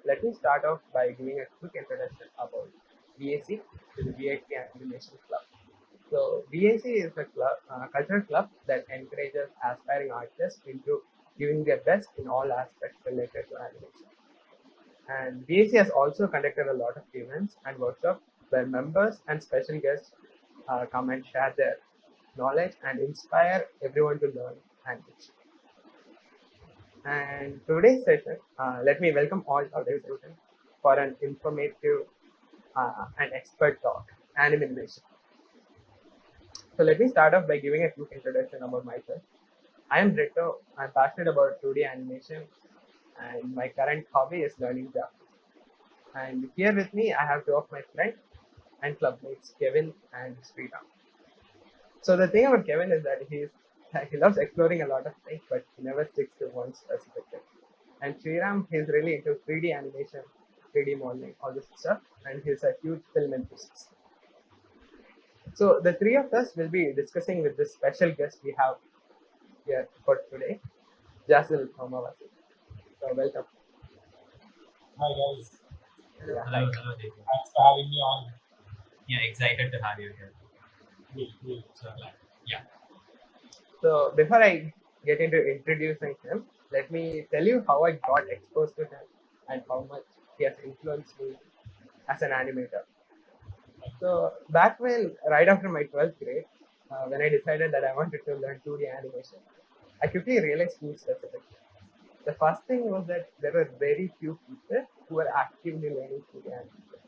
let me start off by giving a quick introduction about VAC, which is VIT Animation Club. So VAC is a club, cultural club that encourages aspiring artists into giving their best in all aspects related to animation. And VAC has also conducted a lot of events and workshops where members and special guests come and share their knowledge and inspire everyone to learn animation. And today's session, let me welcome all of today's session for an informative and expert talk, AnimInvasion. So let me start off by giving a quick introduction about myself. I am Rito. I'm passionate about 2D animation, and my current hobby is learning Java. And here with me, I have two of my friends and clubmates, Kevin and Sriram. So the thing about Kevin is that he loves exploring a lot of things, but he never sticks to one specific thing. And Sriram, he's really into 3D animation, 3D modeling, all this stuff, and he's a huge film enthusiast. So the three of us will be discussing with this special guest we have here for today, Jazyl Homavazir. So welcome. Hi guys, Yeah, Hello, hi. hello, Jacob. thanks for having me on. Yeah, excited to have you here. We So glad. Yeah. So before I get into introducing him, let me tell you how I got exposed to him and how much he has influenced me as an animator. So back when, right after my 12th grade, when I decided that I wanted to learn 2D animation, I quickly realized two specific things. The first thing was that there were very few people who were actively learning 2D animation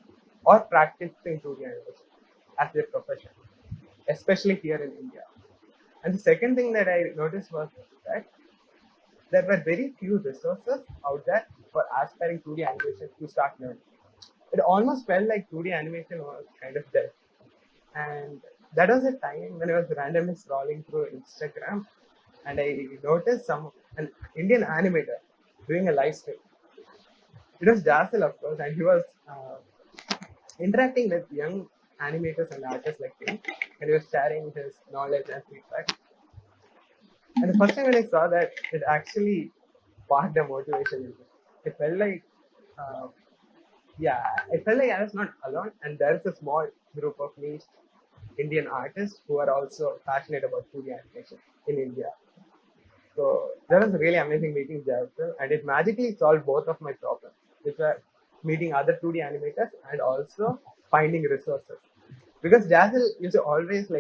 or practicing 2D animation as their profession, especially here in India. And the second thing that I noticed was that there were very few resources out there for aspiring 2D animation to start learning. It almost felt like 2D animation was kind of dead. And that was a time when I was randomly scrolling through Instagram and I noticed an Indian animator doing a live stream. It was Jasyl, of course, and he was interacting with young animators and artists like him, and he was sharing his knowledge and feedback. And the first time when I saw that, it actually sparked a motivation in me. It felt like, uh, yeah, it felt like I was not alone, and there's a small group of niche Indian artists who are also passionate about 2D animation in India. So that was really amazing meeting Jaysal, and it magically solved both of my problems, which were meeting other 2D animators and also finding resources. Because Jaysal used to always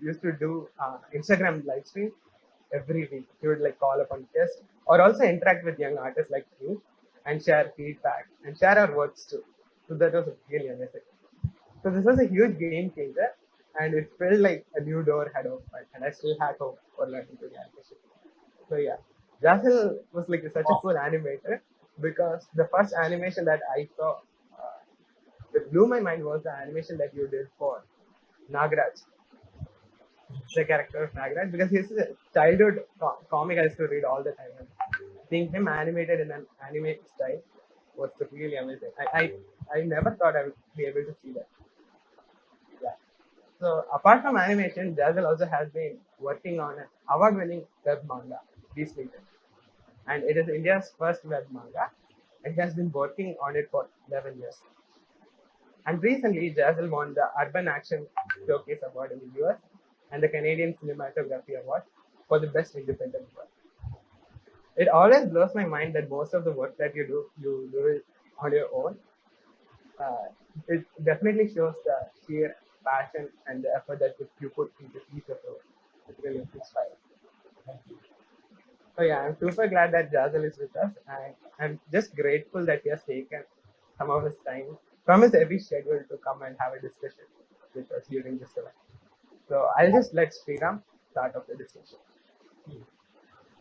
used to do Instagram live streams every week. He would call upon guests or also interact with young artists like me and share feedback and share our works too. So that was really amazing. So this was a huge game changer, and it felt like a new door had opened, and I still had hope for learning 2D animation. So yeah, Jasil was like such a cool animator because the first animation that I saw that blew my mind was the animation that you did for Nagraj, the character of Nagraj, because his childhood comic I used to read all the time. And seeing him animated in an anime style was really amazing. I never thought I would be able to see that. Yeah. So apart from animation, Jazzle also has been working on an award-winning web manga, Beast Legion, and it is India's first web manga, and he has been working on it for 11 years. And recently, Jazzle won the Urban Action Showcase Award in the US and the Canadian Cinematography Award for the Best Independent Work. It always blows my mind that most of the work that you do it on your own. Uh, it definitely shows the sheer passion and the effort that you put into each of those. It's really inspiring. So yeah, I'm super glad that Jazzle is with us, and I'm just grateful that he has taken some of his time from his heavy schedule to come and have a discussion with us during this event. So I'll just let Sriram start off the discussion.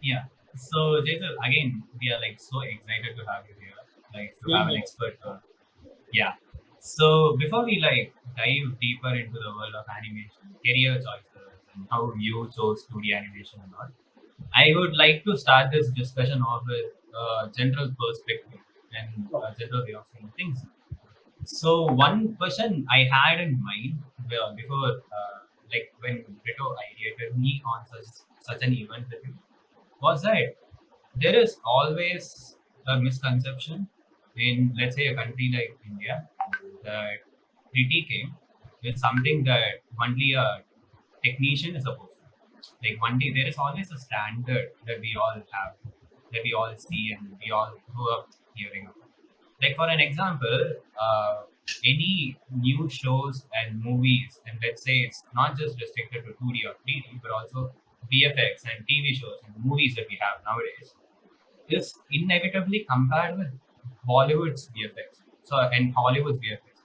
Yeah. So, Jacob, again, we are like so excited to have you here, like to have an expert. Yeah. So, before we like dive deeper into the world of animation, career choices, and how you chose 2D animation and all, I would like to start this discussion off with a general perspective and a general way of seeing things. So one question I had in mind before, like when Brito ideated me on such an event with you, was that there is always a misconception in, let's say, a country like India, that critiquing is something that only a technician is supposed to. Like one day, there is always a standard that we all have, that we all see and we all grew up hearing about. Like for an example, any new shows and movies, and let's say it's not just restricted to 2D or 3D, but also VFX and TV shows and movies that we have nowadays, is inevitably compared with Bollywood's VFX. So and Hollywood's VFX.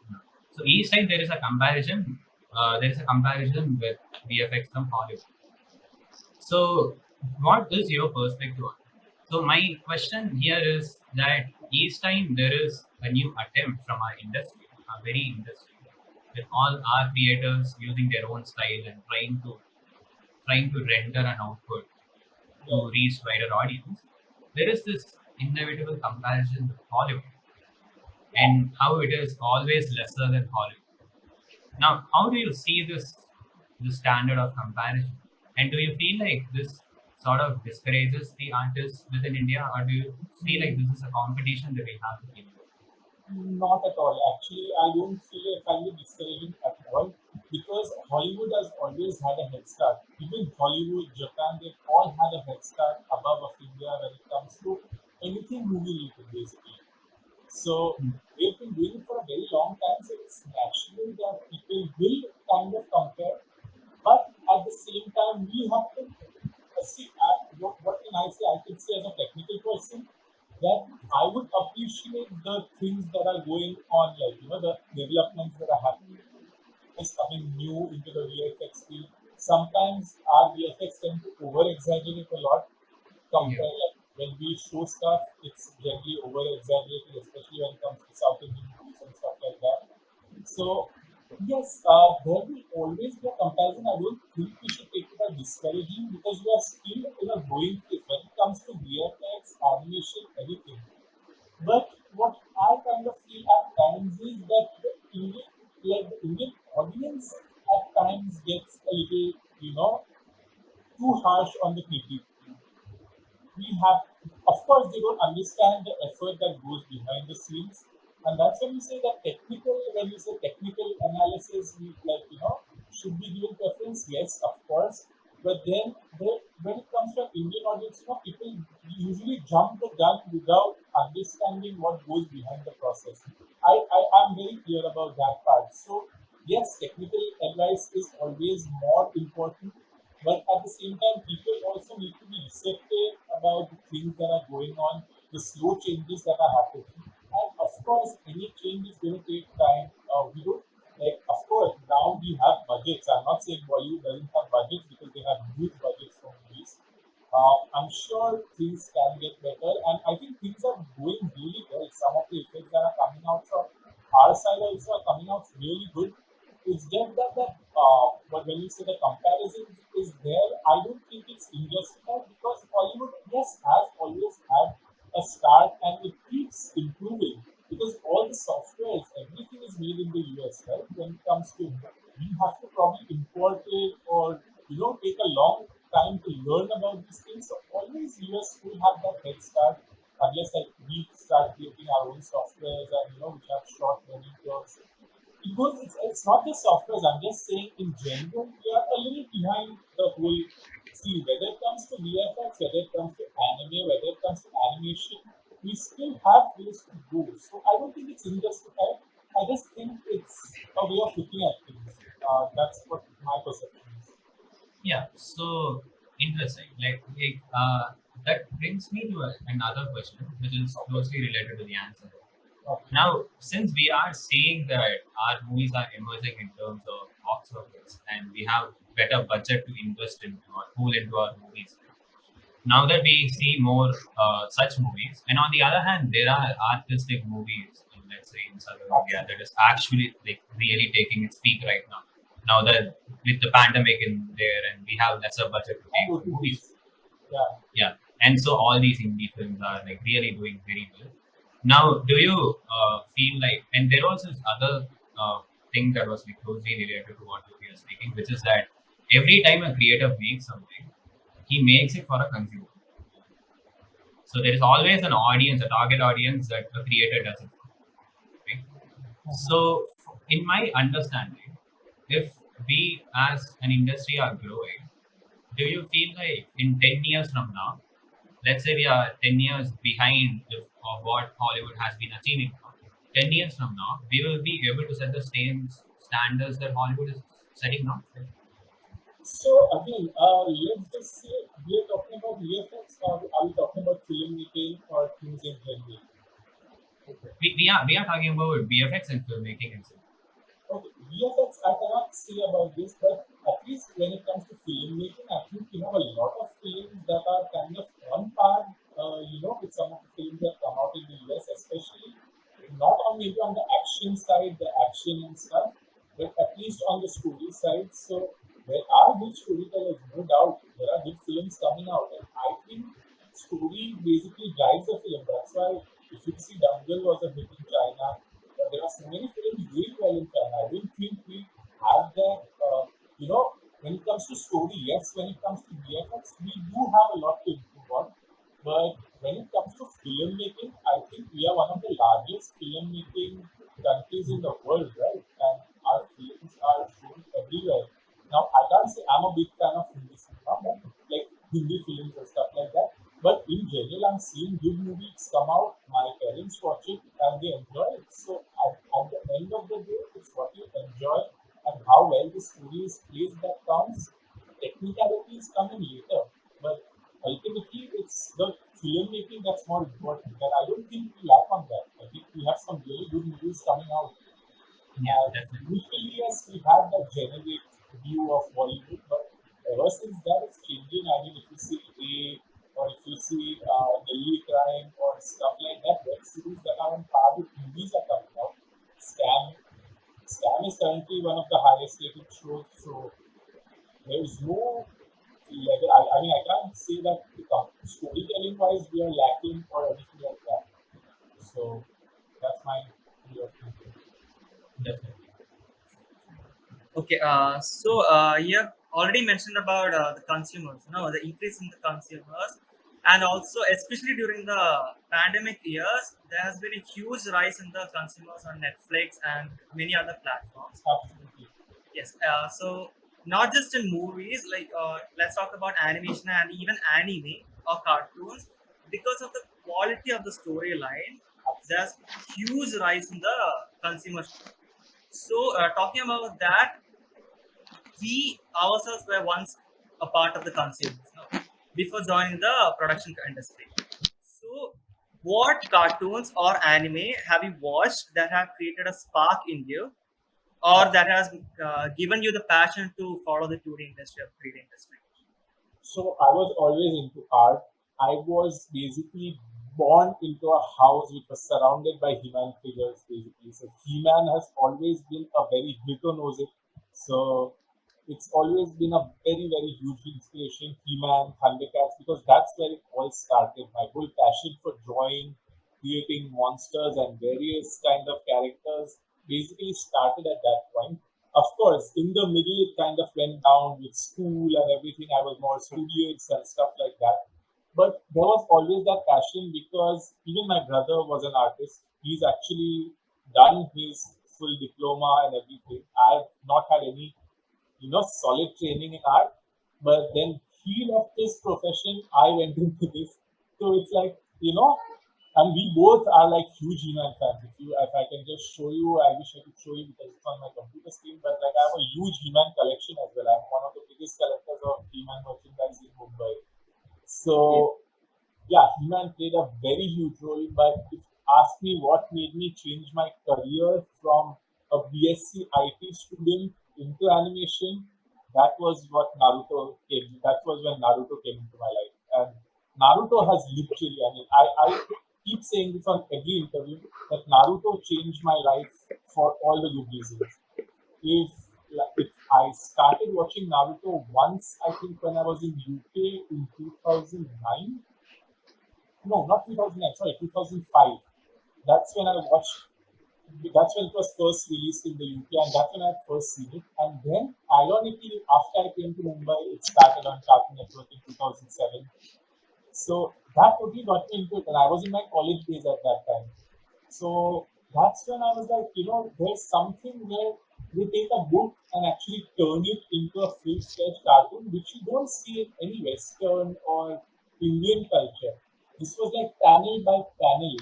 So each time there is a comparison. There is a comparison with VFX from Hollywood. So, what is your perspective on it? So, my question here is that each time there is a new attempt from our industry, our very industry, with all our creators using their own style and trying to render an output to reach wider audience, there is this inevitable comparison with Hollywood and how it is always lesser than Hollywood. Now, how do you see this standard of comparison? And do you feel like this sort of discourages the artists within India, or do you feel like this is a competition that we have to keep? Not at all. Actually, I don't feel I find it discouraging at all because Hollywood has always had a head start. Even Hollywood, Japan, they've all had a head start above of India when it comes to anything movie related, basically. So Hmm. they've been doing it for a very long time, so it's natural that people will kind of compare. But at the same time, we have to see what can I say? I could say as a technical person that I would appreciate the things that are going on, like the developments that are happening is coming new into the VFX field. Sometimes our VFX tend to over exaggerate a lot Yeah. compare like when we show stuff, it's generally over exaggerated, especially when it comes to South Indian movies and stuff like that. So yes, there will always be a comparison. I don't think we should take it as discouraging because we are still in a growing phase when it comes to VFX, animation, anything. But what I kind of feel at times is that the Indian audience at times gets a little, too harsh on the critique. We have, of course, they don't understand the effort that goes behind the scenes, and that's when we say that technical. When we say technical analysis, we should be given preference. Yes, of course, but then when it comes to Indian audience, people usually jump the gun without understanding what goes behind the process. I am very clear about that part. So yes, technical advice is always more important, but at the same time, people also need to be receptive about the things that are going on, the slow changes that are happening. And of course, any change is going to take time. We don't like, of course, now we have budgets. I'm not saying Bollywood doesn't have budgets because they have huge budgets for movies. I'm sure things can get better, and I think things are going really well. Some of the effects that are coming out from our side also are coming out really good. It's just that but when you say the comparison is there, I don't think it's injustified because Hollywood, yes, has always had a start and it keeps improving because all the softwares, everything is made in the US, right? When it comes to, you have to probably import it or take a long time to learn about these things. So always US will have that head start unless like we start creating our own softwares and which have short learning curves because it's not just softwares. I'm just saying in general, we are a little behind the whole scene. Whether it comes to VFX, whether it comes to anime, whether it comes to animation, we still have ways to go. So I don't think it's injustified. I just think it's a way of looking at things. That's what my perception is. Yeah. So interesting. That brings me to another question, which is Okay. closely related to the answer. Okay. Now, since we are seeing that our movies are emerging in terms of box office, and we have better budget to invest into or pool into our movies, now that we see more such movies, and on the other hand, there are artistic movies, in, let's say in Southern India, that is actually like really taking its peak right now. Now that with the pandemic in there, and we have lesser budget to And make movies, OTTs. Yeah. yeah, and so all these indie films are like really doing very well. Now, do you feel like, and there was this other thing that was like closely related to what we are speaking, which is that every time a creator makes something, he makes it for a consumer. So there is always an audience, a target audience that the creator doesn't know, right? So, in my understanding, if we as an industry are growing, do you feel like in 10 years from now, let's say we are 10 years behind of what Hollywood has been achieving now, 10 years from now, we will be able to set the same standards that Hollywood is setting now? So again, let's just say we are talking about VFX, or are we talking about filmmaking or things in general? Okay. We are talking about VFX and filmmaking and so. Okay, VFX, I cannot say about this, but at least when it comes to filmmaking, I think a lot of films that are kind of on par, with some of the films that come out in the US, especially not on maybe on the action side, the action and stuff, but at least on the story side. So there are good storytellers, no doubt. There are good films coming out, and I think story basically drives the film. That's why if you see Dangal was a hit in China, there are so many films doing well in China. I don't think we have that. When it comes to story, yes. When it comes to VFX, we do have a lot to improve on. But when it comes to filmmaking, I think we are one of the largest filmmaking countries in the world, right? And our films are shown everywhere. Now, I can't say I'm a big fan of Hindi cinema, but like Hindi films and stuff like that. But in general, I'm seeing good movies come out. My parents watch it and they enjoy it. So at the end of the day, it's what you enjoy and how well the story is placed that counts. Technicalities come in later, but ultimately it's the filmmaking that's more important. And I don't think we lack on that. I think we have some really good movies coming out. Yeah, And definitely. usually, yes, we had that generic view of Bollywood, but ever since that, it's changing. I mean, if you see A, or if you see Delhi Crime or stuff like that, web series that are on par with movies are coming out. Scam, Scam is currently one of the highest rated shows, so there is no level. I mean, I can't say that storytelling wise we are lacking or anything like that. So that's my view of thinking. Definitely. Okay, you have already mentioned about the consumers, the increase in the consumers, and also especially during the pandemic years, there has been a huge rise in the consumers on Netflix and many other platforms. Absolutely. Yes, so not just in movies, like let's talk about animation and even anime or cartoons, because of the quality of the storyline, Absolutely. there's huge rise in the consumer. So, talking about that, we ourselves were once a part of the consumers, before joining the production industry. So, what cartoons or anime have you watched that have created a spark in you, or that has given you the passion to follow the 2D industry or 3D industry? So I was always into art. I was basically born into a house which was surrounded by He-Man figures, basically. So He-Man has always been a very hito-nosy. So it's always been a very, very huge inspiration. He-Man, Thundercats, because that's where it all started. My whole passion for drawing, creating monsters and various kind of characters basically started at that point. Of course, in the middle, it kind of went down with school and everything. I was more studious and stuff like that. But there was always that passion because even my brother was an artist. He's actually done his full diploma and everything. I've not had any, solid training in art. But then he left his profession. I went into this. So it's like, and we both are like huge He-Man fans. If I can just show you, I wish I could show you because it's on my computer screen. But like I have a huge He-Man collection as well. I'm one of the biggest collectors of He-Man merchandise in Mumbai. Yeah. So yeah, He-Man played a very huge role. But if you ask me what made me change my career from a BSc IT student into animation, that was what Naruto came. That was when Naruto came into my life. And Naruto has literally, I keep saying this on every interview that Naruto changed my life for all the good reasons. If if I started watching Naruto once, I think when I was in UK in 2009, no, not 2009, sorry, 2005. That's when I watched. That's when it was first released in the UK, and that's when I had first seen it. And then, ironically, after I came to Mumbai, it started on Cartoon Network in 2007. So that totally got me into it, and I was in my college days at that time. So that's when I was like, there's something where they take a book and actually turn it into a full-fledged cartoon, which you don't see in any Western or Indian culture. This was like panel by panel,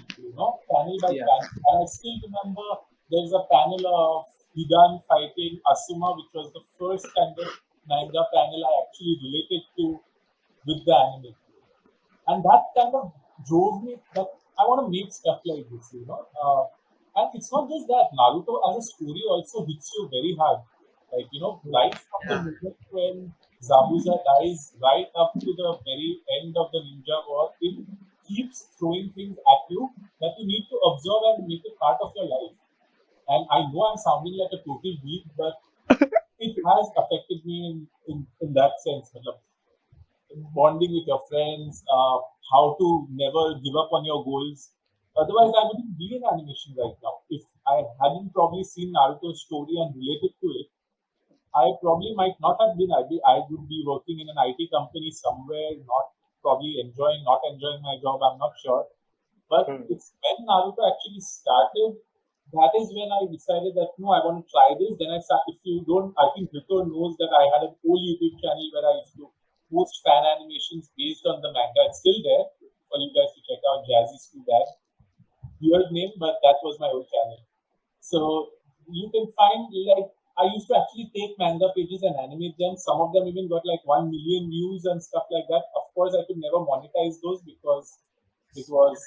panel by Yeah. panel. And I still remember there's a panel of Hidan fighting Asuma, which was the first kind of manga panel I actually related to with the anime. And that kind of drove me that I want to make stuff like this. And it's not just that, Naruto as a story also hits you very hard. Like, right from the Yeah. moment when Zabuza dies, right up to the very end of the Ninja War, it keeps throwing things at you that you need to absorb and make it part of your life. And I know I'm sounding like a total geek, but it has affected me in that sense. Matlab, bonding with your friends, how to never give up on your goals. Otherwise, I wouldn't be in animation right now. If I hadn't probably seen Naruto's story and related to it, I probably might not have been. I would be working in an IT company somewhere, not enjoying my job. I'm not sure. But Hmm. it's when Naruto actually started, that is when I decided that no, I want to try this. Then I start. If you don't, I think Vito knows that I had a whole YouTube channel where I used to post fan animations based on the manga. It's still there for you guys to check out. Jazzy's Too Bad. Weird name, but that was my old channel. So you can find like I used to actually take manga pages and animate them. Some of them even got like 1 million views and stuff like that. Of course, I could never monetize those because it was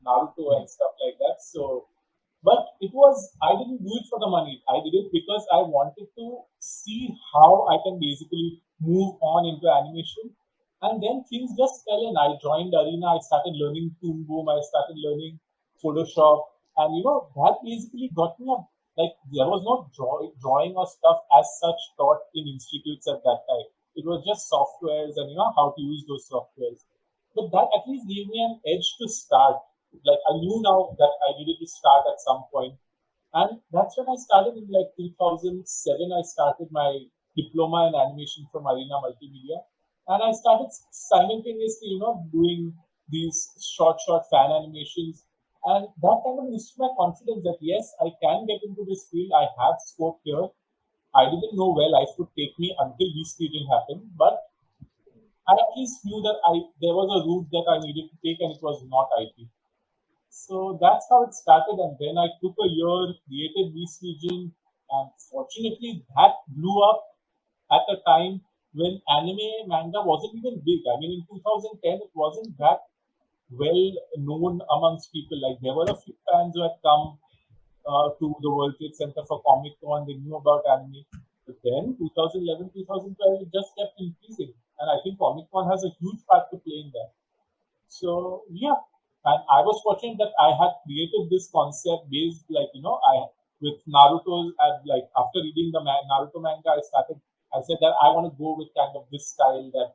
Naruto and stuff like that. So, but I didn't do it for the money. I did it because I wanted to see how I can basically move on into animation. And then things just fell in. I joined Arena. I started learning Toon Boom. I started learning Photoshop. And that basically got me up. Like, there was no drawing or stuff as such taught in institutes at that time. It was just softwares and, how to use those softwares. But that at least gave me an edge to start. Like, I knew now that I needed to start at some point. And that's when I started in like 2007. I started my diploma in animation from Arena Multimedia. And I started simultaneously, doing these short fan animations. And that kind of boosted my confidence that yes, I can get into this field. I have scope here. I didn't know where life would take me until this didn't happen, but I at least knew that there was a route that I needed to take, and it was not IT. So that's how it started, and then I took a year, created this region, and fortunately that blew up at a time when anime manga wasn't even big. I mean, in 2010, it wasn't that well known amongst people. Like there were a few fans who had come to the World Trade Center for Comic Con. They knew about anime. But then 2011, 2012, it just kept increasing. And I think Comic Con has a huge part to play in that. So yeah, and I was fortunate that I had created this concept based, like I with Naruto. Like after reading the Naruto manga, I said that I want to go with kind of this style that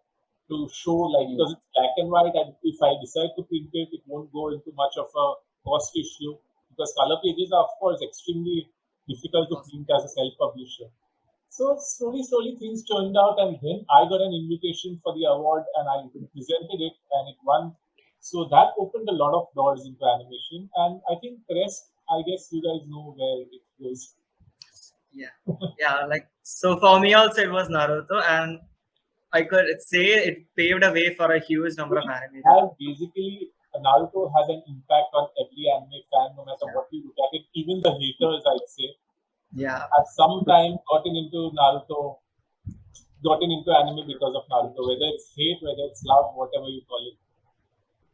to show like because it's black and white, and if I decide to print it, it won't go into much of a cost issue because color pages are of course extremely difficult to print as a self-publisher. So slowly things turned out, and then I got an invitation for the award, and I presented it, and it won. So that opened a lot of doors into animation, and I think the rest, I guess you guys know where it goes. Yeah. Yeah. Like, so for me also, it was Naruto, and I could say it paved a way for a huge number of animators. And basically, Naruto has an impact on every anime fan, no matter what you look at it. Even the haters, I'd say, Yeah. have sometime gotten into anime because of Naruto, whether it's hate, whether it's love, whatever you call it.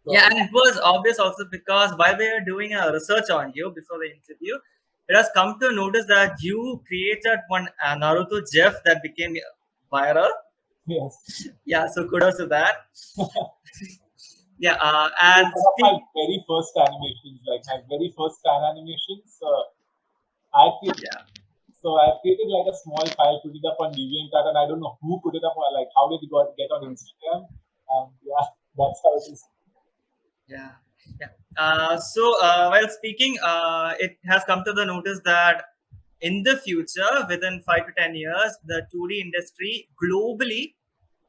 So, Yeah, and it was obvious also because while we were doing a research on you before the interview, it has come to notice that you created one Naruto GIF that became viral. yes. Yeah, so kudos to that. Yeah, It's and one of my very first animations, like my very first fan animations. I created, yeah, so I created like a small file, put it up on DeviantArt, and I don't know who put it up, or like how did it get on Instagram, and yeah, that's how it is. yeah, yeah. While speaking, it has come to the notice that in the future, within 5 to 10 years, the 2D industry globally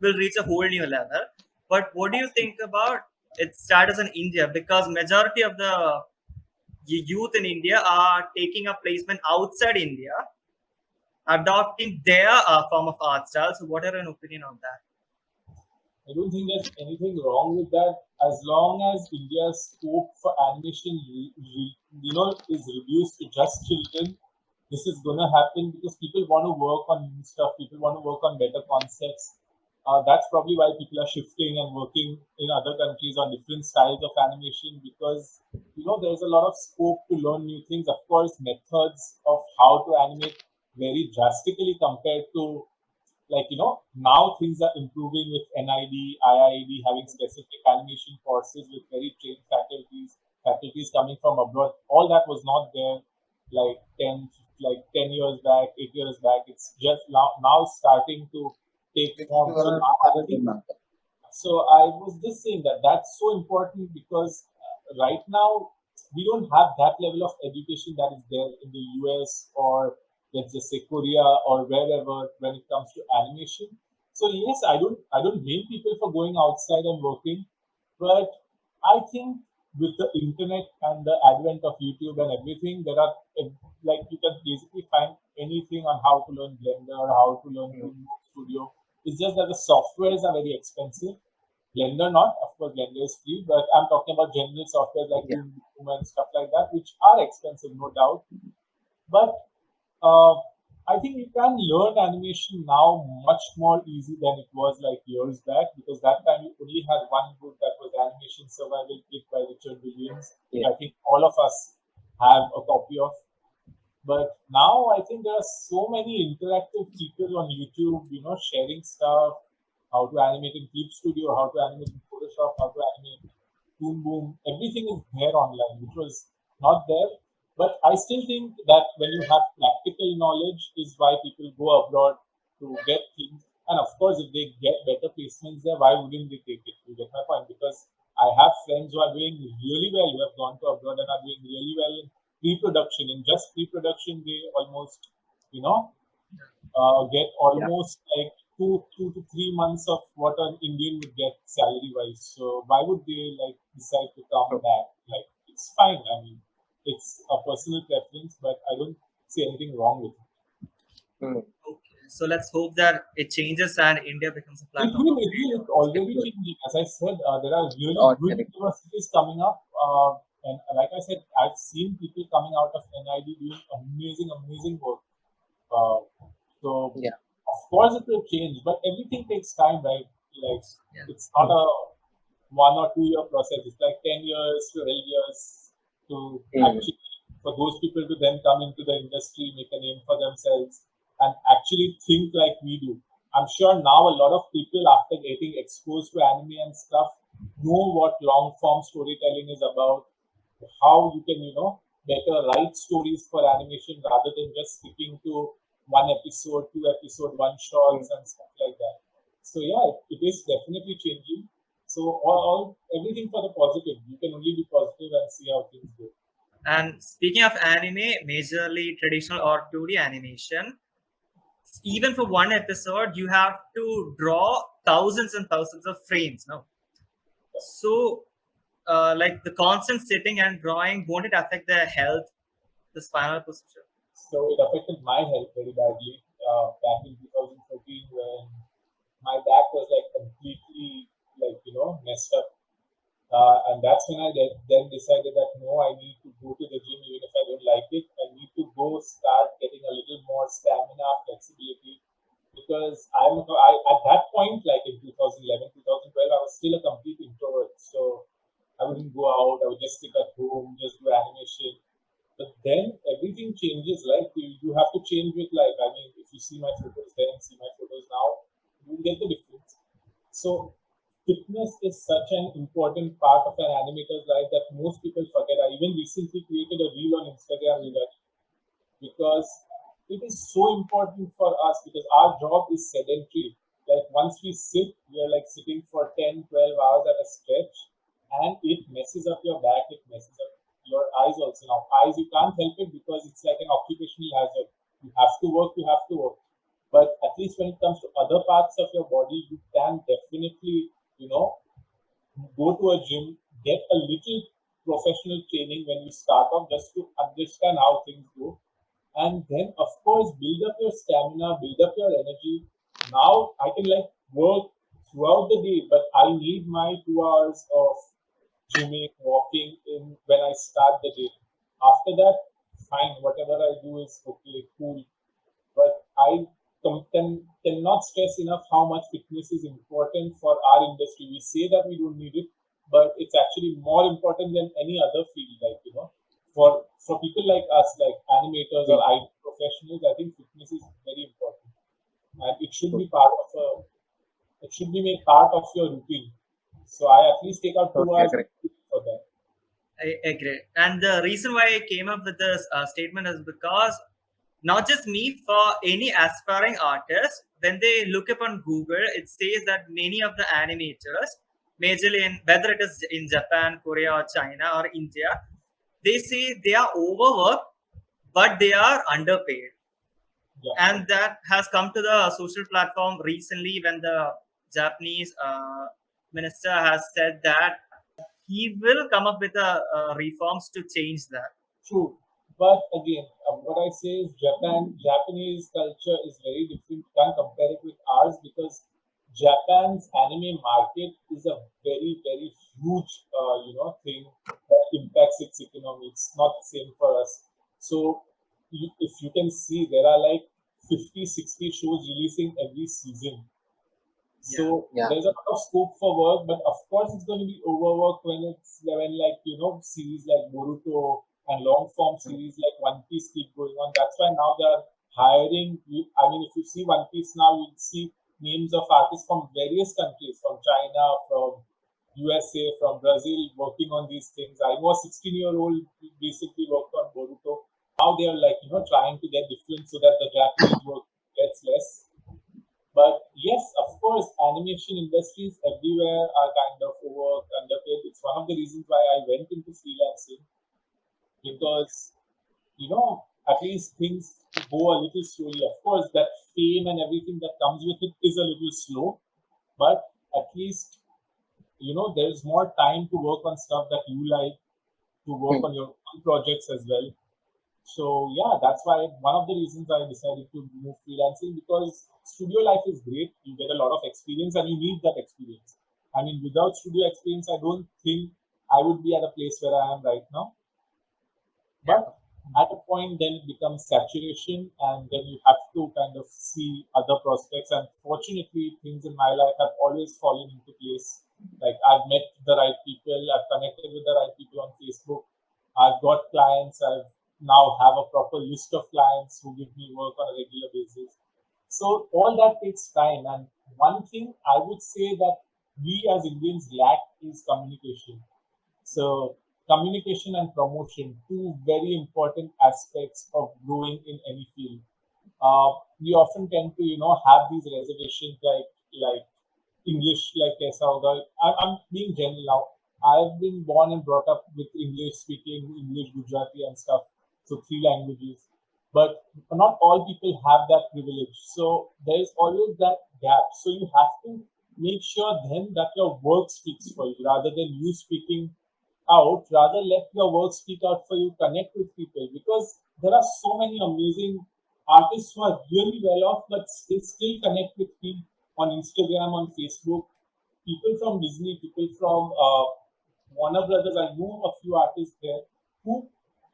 will reach a whole new level. But what do you think about it started in India because majority of the youth in India are taking a placement outside India, adopting their form of art style. So, what are your opinion on that? I don't think there's anything wrong with that as long as India's scope for animation, is reduced to just children. This is gonna happen because people want to work on new stuff. People want to work on better concepts. That's probably why people are shifting and working in other countries on different styles of animation because there's a lot of scope to learn new things. Of course, methods of how to animate vary drastically compared to now things are improving with NID, IID having specific animation courses with very trained faculties coming from abroad. All that was not there like 10 years back, 8 years back. It's just now starting to take form. So I was just saying that that's so important because right now we don't have that level of education that is there in the US or let's just say Korea or wherever when it comes to animation. So yes, I don't blame people for going outside and working, but I think with the internet and the advent of YouTube and everything, there are you can basically find anything on how to learn Blender, how to learn Studio. It's just that the softwares are very expensive. Blender not, of course, Blender is free, but I'm talking about general software like Yeah. Zoom and stuff like that, which are expensive, no doubt. But uh, I think you can learn animation now much more easy than it was like years back because that time you only had one book that was Animation Survival Kit by Richard Williams. Yeah. I think all of us have a copy of. But now I think there are so many interactive people on YouTube, sharing stuff, how to animate in Clip Studio, how to animate in Photoshop, how to animate Boom Boom. Everything is there online, which was not there. But I still think that when you have practical knowledge is why people go abroad to get things. And of course, if they get better placements there, why wouldn't they take it? You get my point? Because I have friends who are doing really well, who have gone to abroad and are doing really well in pre-production. In just pre-production, they almost, get Yeah. almost like two to 3 months of what an Indian would get salary wise. So why would they like decide to come back? Like it's fine. I mean, it's a personal preference, but I don't see anything wrong with it. Mm. Okay, so let's hope that it changes and India becomes a It platform. will, it will. It's already It will. changing. As I said, there are really Oh, good correct. universities coming up. And like I said, I've seen people coming out of NID doing amazing, amazing work. Uh, so Yeah. of course it will change, but everything takes time, right? Like Yeah. it's not a 1 or 2 year process. It's like 10 years, 12 years to Mm. actually for those people to then come into the industry, make a name for themselves, and actually think like we do. I'm sure now a lot of people after getting exposed to anime and stuff know what long form storytelling is about, how you can, better write stories for animation rather than just sticking to one episode, 2 episode, one shots and stuff like that. So yeah, it is definitely changing. So all everything for the positive. You can only be positive and see how things go. And speaking of anime, majorly traditional or 2D animation, even for one episode, you have to draw thousands and thousands of frames. No, so like the constant sitting and drawing, won't it affect their health, the spinal posture? So it affected my health very badly back in 2014 when my back was like completely messed up. And that's when I then decided that no, I need to go to the gym even if I don't like it. I need to go start getting a little more stamina, flexibility. Because at that point, like in 2011, 2012, I was still a complete introvert. So I wouldn't go out. I would just sit at home, just do animation. But then everything changes, right? You have to change with life. I mean, if you see my photos then, see my photos now, you will get the difference. So fitness is such an important part of an animator's life that most people forget. I even recently created a reel on Instagram regarding because it is so important for us because our job is sedentary. Like once we sit, we are like sitting for 10, 12 hours at a stretch and it messes up your back, it messes up your eyes also. Now, eyes, you can't help it because it's like an occupational hazard. You have to work, you have to work. But at least when it comes to other parts of your body, you can definitely, go to a gym, get a little professional training when you start off just to understand how things go. And then, of course, build up your stamina, build up your energy. Now I can like work throughout the day, but I need my 2 hours of gymming, walking in when I start the day. After that, fine, whatever I do is okay, cool. But cannot stress enough how much fitness is important for our industry. We say that we don't need it, but it's actually more important than any other field. Like for people like us, like animators or IT professionals, I think fitness is very important, and it should be part of a. It should be made part of your routine. So I at least take out two Totally hours agree. for that. I agree. And the reason why I came up with this statement is because not just me, for any aspiring artist, when they look up on Google, it says that many of the animators, majorly in whether it is in Japan, Korea, or China or India, they say they are overworked, but they are underpaid. Yeah. And that has come to the social platform recently when the Japanese minister has said that he will come up with reforms to change that. True, but again, what I say is Japanese culture is very different. You can't compare it with ours because Japan's anime market is a very, very huge, thing that impacts its economy. It's not the same for us. So, if you can see, there are like 50, 60 shows releasing every season. Yeah. So Yeah. there's a lot of scope for work, but of course it's going to be overworked when like series like Boruto and long form series like One Piece keep going on. That's why now they're hiring. I mean, if you see One Piece now, you'll see names of artists from various countries, from China, from USA, from Brazil, working on these things. I know a 16-year-old recently worked on Boruto. Now they're like trying to get different so that the Japanese work gets less. But yes, of course, animation industries everywhere are kind of overworked, underpaid. It's one of the reasons why I went into freelancing because, at least things go a little slowly. Of course, that fame and everything that comes with it is a little slow, but at least, there's more time to work on stuff that you like, to work on your own projects as well. So yeah, that's why one of the reasons I decided to move freelancing because studio life is great. You get a lot of experience and you need that experience. I mean, without studio experience, I don't think I would be at a place where I am right now. But at a point, then it becomes saturation, and then you have to kind of see other prospects. And fortunately, things in my life have always fallen into place. Like I've met the right people, I've connected with the right people on Facebook, I've got clients, I've now have a proper list of clients who give me work on a regular basis. So all that takes time. And one thing I would say that we as Indians lack is communication. So communication and promotion, two very important aspects of growing in any field. We often tend to, have these reservations like English, like kaisa hoga. I'm being general now. I've been born and brought up with English speaking, English, Gujarati, and stuff. So three languages, but not all people have that privilege. So there is always that gap. So you have to make sure then that your work speaks for you rather than you speaking out. Rather let your work speak out for you. Connect with people because there are so many amazing artists who are really well off, but they still connect with me on Instagram, on Facebook. People from Disney, people from Warner Brothers. I know a few artists there who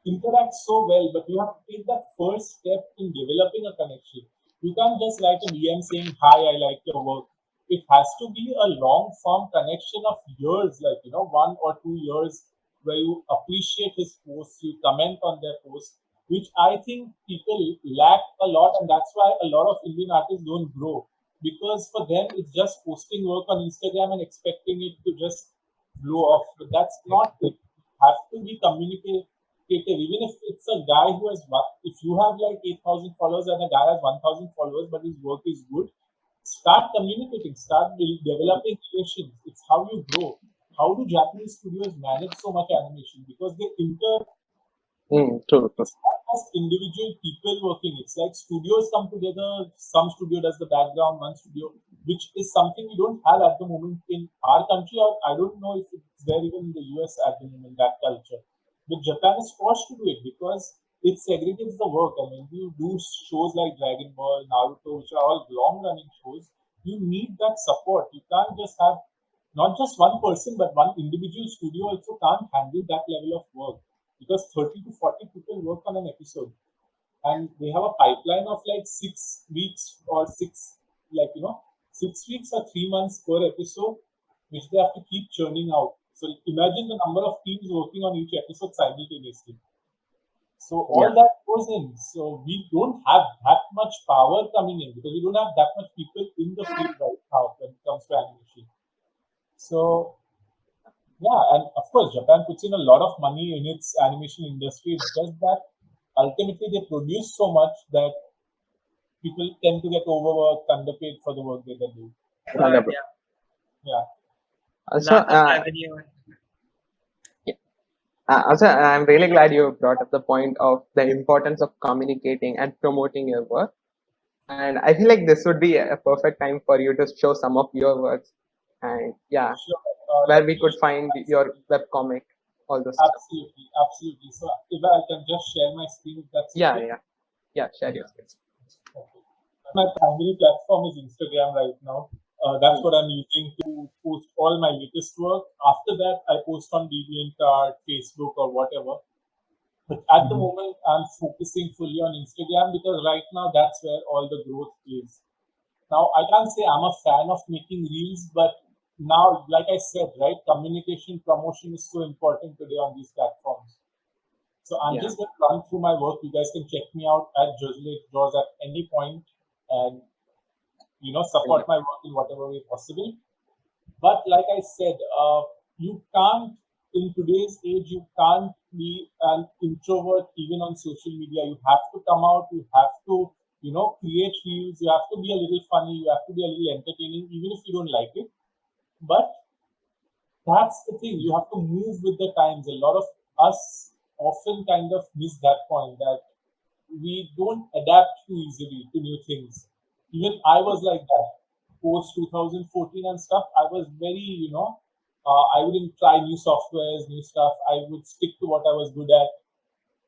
interact so well, but you have to take that first step in developing a connection. You can't just write a DM saying, "Hi, I like your work." It has to be a long form connection of years, like 1 or 2 years, where you appreciate his posts, you comment on their posts, which I think people lack a lot, and that's why a lot of Indian artists don't grow because for them it's just posting work on Instagram and expecting it to just blow off. But that's not it. You have to be communicative. Even if it's a guy who has if you have like 8,000 followers and a guy has 1,000 followers, but his work is good, start communicating, start developing relations. It's how you grow. How do Japanese studios manage so much animation? Because they True, true. it's not just individual people working. It's like studios come together. Some studio does the background, one studio. which is something we don't have at the moment in our country, or I don't know if it's there even in the US at the moment, that culture. But Japan is forced to do it because it segregates the work. I mean, you do shows like Dragon Ball, Naruto, which are all long running shows, you need that support. You can't just have not just one person, but one individual studio also can't handle that level of work because 30 to 40 people work on an episode, and they have a pipeline of like 6 weeks or 6 weeks or 3 months per episode, which they have to keep churning out. So imagine the number of teams working on each episode simultaneously. So all Yeah. that goes in. So we don't have that much power coming in because we don't have that much people in the field right now when it comes to animation. So yeah, and of course, Japan puts in a lot of money in its animation industry. It's just that ultimately they produce so much that people tend to get overworked, underpaid for the work that they do. Wonderful. Yeah, Yeah, Also, lack of revenue. also, I'm really glad you brought up the point of the importance of communicating and promoting your work. And I feel like this would be a perfect time for you to show some of your works. And yeah, sure. where Let we me could share find my your screen. web comic, all those stuff. Absolutely, absolutely. So if I can just share my screen, if that's Yeah, okay. yeah, share your skills. Okay. My primary platform is Instagram right now. That's what I'm using to post all my latest work. After that, I post on DeviantArt, Facebook, or whatever. But at the moment, I'm focusing fully on Instagram because right now that's where all the growth is. Now, I can't say I'm a fan of making reels, but now, like I said, right, communication promotion is so important today on these platforms. So I'm Yeah, just going to run through my work. You guys can check me out at Jazyl Draws at any point and support my work in whatever way possible. But like I said, you can't, in today's age, you can't be an introvert even on social media. You have to come out, you have to, create reels, you have to be a little funny, you have to be a little entertaining, even if you don't like it. But that's the thing, you have to move with the times. A lot of us often kind of miss that point that we don't adapt too easily to new things. Even I was like that post 2014 and stuff. I was very, I wouldn't try new softwares, new stuff. I would stick to what I was good at.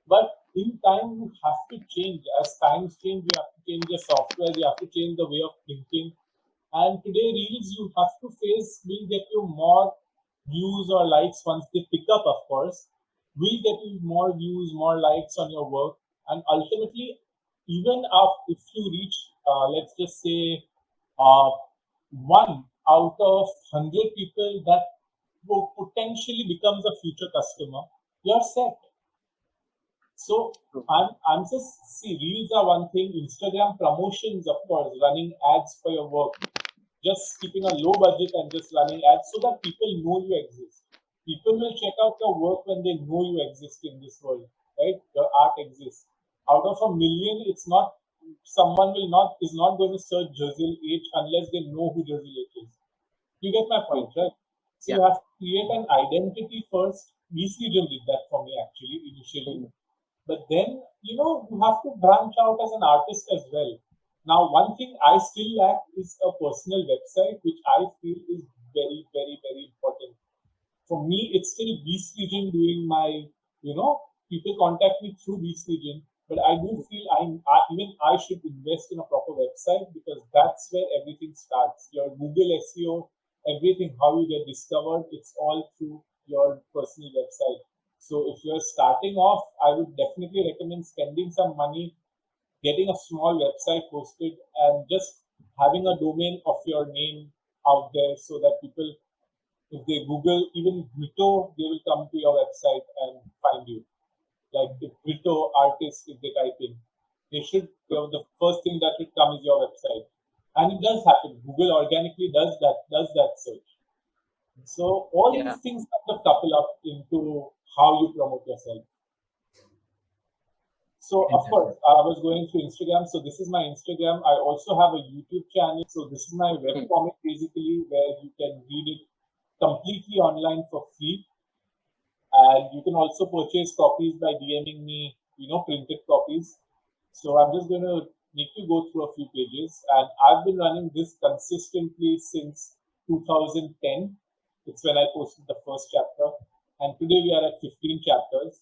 But in time, you have to change. As times change, you have to change the software, you have to change the way of thinking. And today, reels you have to face will get you more views or likes once they pick up, of course. Will get you more views, more likes on your work. And ultimately, even if you reach, let's just say, uh, one out of 100 people that will potentially becomes a future customer, you're set. So I'm just see reels are one thing, Instagram promotions, of course, running ads for your work, just keeping a low budget and just running ads so that people know you exist. People will check out your work when they know you exist in this world, right? Your art exists. Out of a million, it's not someone will not is not going to search Jazyl H unless they know who Jazyl H is. You get my point, right? So yeah, you have to create an identity first. VC did that for me actually initially. But then, you have to branch out as an artist as well. Now, one thing I still lack is a personal website, which I feel is very, very, very important. For me, it's still Beast Legion doing my, people contact me through Beast Legion, but I do feel even I should invest in a proper website because that's where everything starts. Your Google SEO, everything, how you get discovered, it's all through your personal website. So if you're starting off, I would definitely recommend spending some money, getting a small website posted, and just having a domain of your name out there so that people, if they Google even Brito, they will come to your website and find you. Like if Brito artist, if they type in, they should, the first thing that should come is your website. And it does happen. Google organically does that search. So all yeah, these things kind of couple up into how you promote yourself. So of Exactly. course, I was going through Instagram. So this is my Instagram. I also have a YouTube channel. So this is my web comic basically, where you can read it completely online for free. And you can also purchase copies by DMing me, printed copies. So I'm just going to make you go through a few pages. And I've been running this consistently since 2010. It's when I posted the first chapter. And today we are at 15 chapters.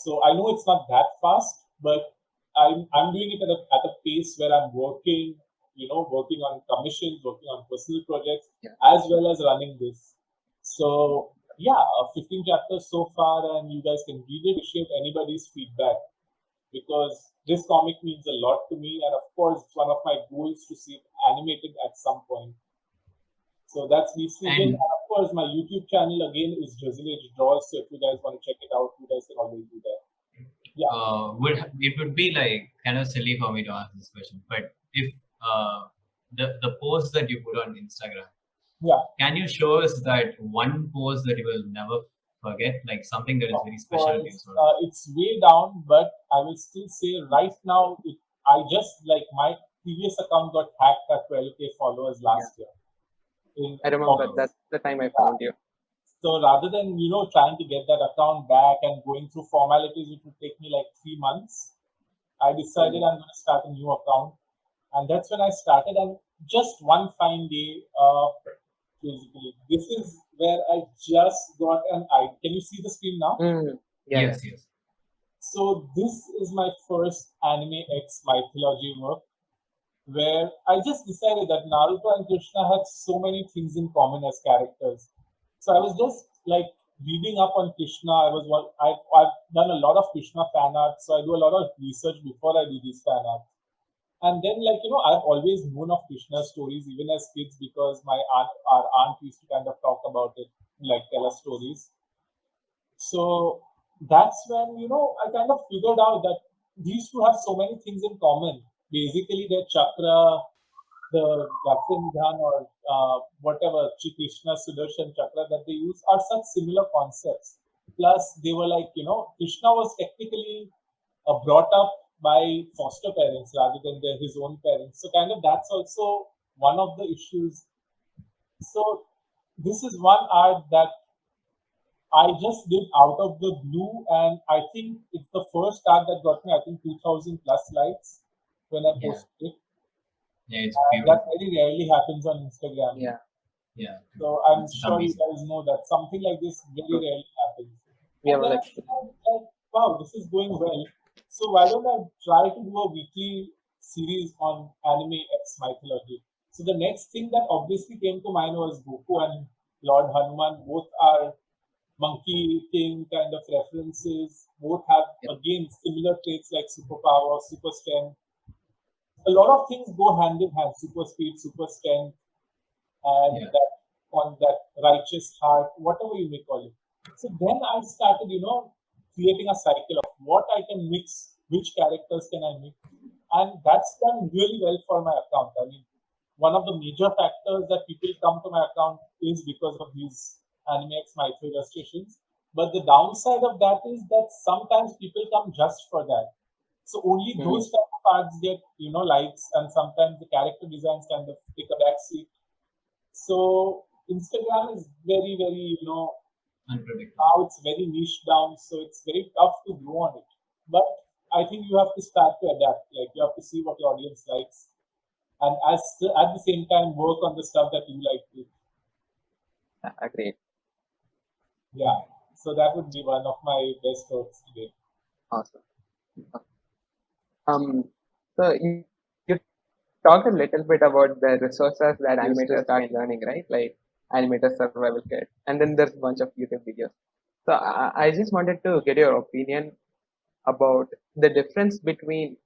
So I know it's not that fast, but I'm doing it at a pace where I'm working, working on commissions, working on personal projects, Yeah. as well as running this. So yeah, 15 chapters so far, and you guys can really appreciate anybody's feedback because this comic means a lot to me, and of course, it's one of my goals to see it animated at some point. So that's me speaking. And And of course, my YouTube channel again is Jazyl Draws. So if you guys want to check it out, you guys can always do that. Yeah. would be like kind of silly for me to ask this question, but if the post that you put on Instagram, Yeah. can you show us that one post that you will never forget, like something that is very Of special to you? course, Sort of? it's way down, but I will still say right now, I just like my previous account got hacked at 12K followers last year. I remember August. that's the time I found you. So rather than trying to get that account back and going through formalities, which would take me like 3 months, I decided I'm going to start a new account, and that's when I started. And just one fine day, basically, this is where I just got an idea. Can you see the screen now? Yeah, Yes, yes. So this is my first Anime X mythology work, where I just decided that Naruto and Krishna had so many things in common as characters. So I was just like reading up on Krishna. I've done a lot of Krishna fan art, so I do a lot of research before I do these fan art. And then, I've always known of Krishna stories, even as kids, because our aunt used to kind of talk about it, like tell us stories. So that's when, I kind of figured out that these two have so many things in common. Basically, their chakra, the Rasengan or whatever, Shri Krishna Sudarshan chakra that they use are such similar concepts. Plus, they were like, Krishna was technically brought up by foster parents rather than his own parents. So, kind of, that's also one of the issues. So, this is one art that I just did out of the blue, and I think it's the first art that got me, I think, 2000 plus likes when I Yeah. posted it. Yeah, it's That beautiful. very rarely happens on Instagram. yeah. Yeah. So I'm It's sure you amazing. guys know that something like this very True. rarely happens. We And have then I like thought that, wow, this is going well. So why don't I try to do a weekly series on anime X mythology? So the next thing that obviously came to mind was Goku and Lord Hanuman. Both are Monkey King kind of references. Both have Yeah. again similar traits like superpower, super strength. A lot of things go hand in hand: super speed, super strength, and Yeah. that on that righteous heart, whatever you may call it. So then I started, creating a cycle of what I can mix, which characters can I mix, and that's done really well for my account. I mean, one of the major factors that people come to my account is because of these AnimeX micro illustrations. But the downside of that is that sometimes people come just for that. So only those type of arts get, likes, and sometimes the character designs kind of take a backseat. So Instagram is very, very, Unpredictable. now it's very niche down, so it's very tough to grow on it. But I think you have to start to adapt. Like you have to see what your audience likes, and at the same time work on the stuff that you like too. agreed. Yeah. So that would be one of my best works today. Awesome. So you talked a little bit about the resources that animators are learning, right? Like animator survival kit, and then there's a bunch of YouTube videos. So I just wanted to get your opinion about the difference between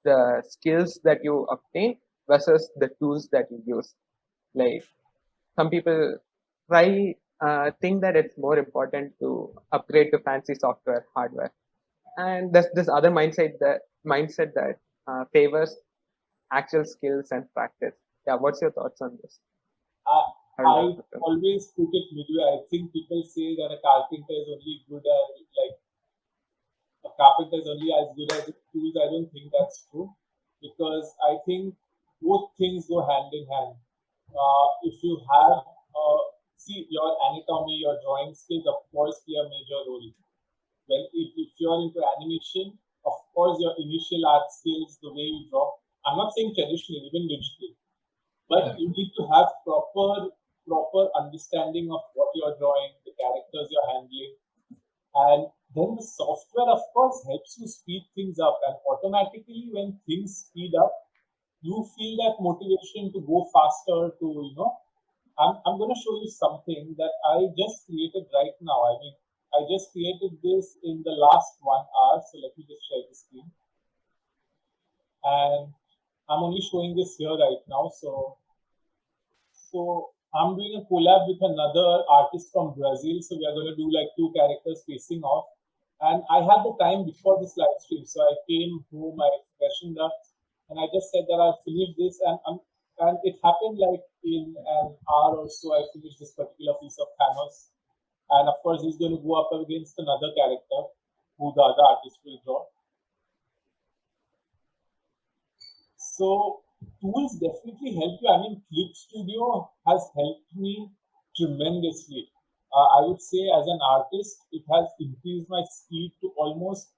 the skills that you obtain versus the tools that you use. Like some people try think that it's more important to upgrade to fancy software hardware, and there's this other mindset that favors actual skills and practice. Yeah, what's your thoughts on this? I always put it midway. I think people say that a carpenter is only good at like a carpenter is only as good as its tools. I don't think that's true because I think both things go hand in hand. If you have see your anatomy, your drawing skills, of course, play a major role. If you're into animation, of course, your initial art skills, the way you draw. I'm not saying traditional, even digital, but you need to have proper understanding of what you're drawing, the characters you're handling, and then the software, of course, helps you speed things up. And automatically, when things speed up, you feel that motivation to go faster. I'm going to show you something that I just created right now. I mean, I just created this in the last 1 hour. So let me just share the screen. And I'm only showing this here right now. So I'm doing a collab with another artist from Brazil. So we are going to do like two characters facing off. And I had the time before this live stream. So I came home, I freshened up, and I just said that I'll finish this. And it happened like in an hour or so, I finished this particular piece of Thanos. And of course, he's going to go up against another character who the other artist will draw. So tools definitely help you. I mean, Clip Studio has helped me tremendously. I would say as an artist, it has increased my speed to almost,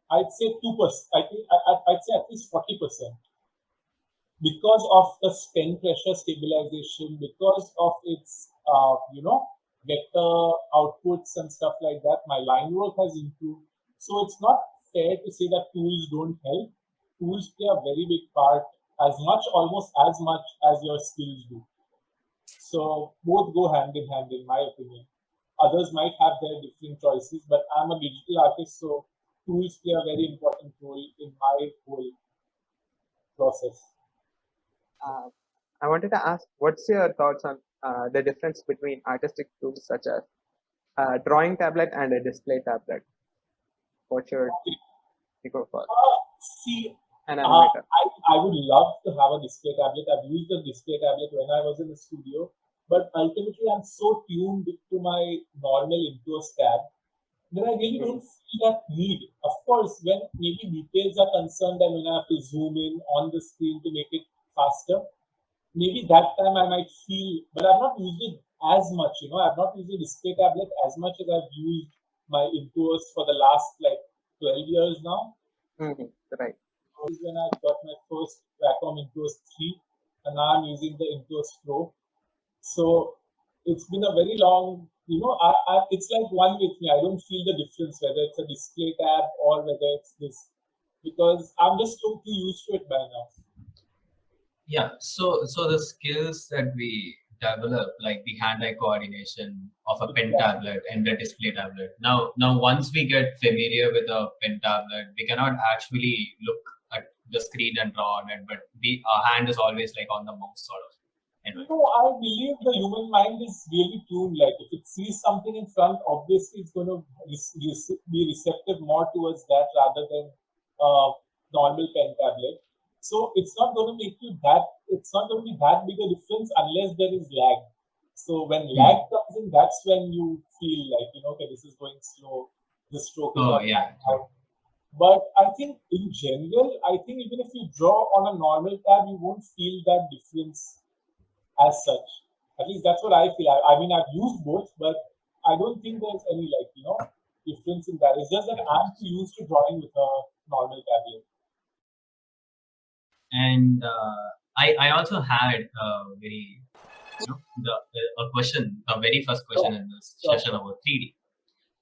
I'd say 2%. I'd say at least 40% because of the pen pressure stabilization, because of its, vector outputs and stuff like that. My line work has improved. So it's not fair to say that tools don't help. Tools play a very big part, almost as much as your skills do. So both go hand in hand, in my opinion. Others might have their different choices, but I'm a digital artist, so tools play a very important role in my whole process. I wanted to ask, what's your thoughts on the difference between artistic tools such as drawing tablet and a display tablet? What should you go for? See, An animator. I would love to have a display tablet. I've used a display tablet when I was in the studio, but ultimately I'm so tuned to my normal Intuos tab that I really don't feel that need. Of course, when maybe details are concerned and when I have to zoom in on the screen to make it faster, maybe that time I might feel, but I've not used it as much. I've not used the display tablet as much as I've used my Intuos for the last like 12 years now. Right. When I got my first Wacom Intuos 3, and now I'm using the Intuos Pro. So it's been a very long, it's like one with me. I don't feel the difference whether it's a display tab or whether it's this, because I'm just too used to it by now. Yeah, so the skills that we develop, like the hand-eye coordination of a pen tablet and a display tablet. Now once we get familiar with a pen tablet, we cannot actually look at the screen and draw on it, but our hand is always like on the mouse sort of. Anyway. No, I believe the human mind is really tuned. Like if it sees something in front, obviously it's going to be receptive more towards that rather than normal pen tablet. So it's not going to make you that. It's not going to be that big a difference unless there is lag. So when lag comes in, that's when you feel like okay, this is going slow. The stroke is not out. But I think in general, even if you draw on a normal tab, you won't feel that difference as such. At least that's what I feel. I mean, I've used both, but I don't think there's any difference in that. It's just that I'm too used to drawing with a normal tablet. And I also had a question, the very first question in this session about 3D.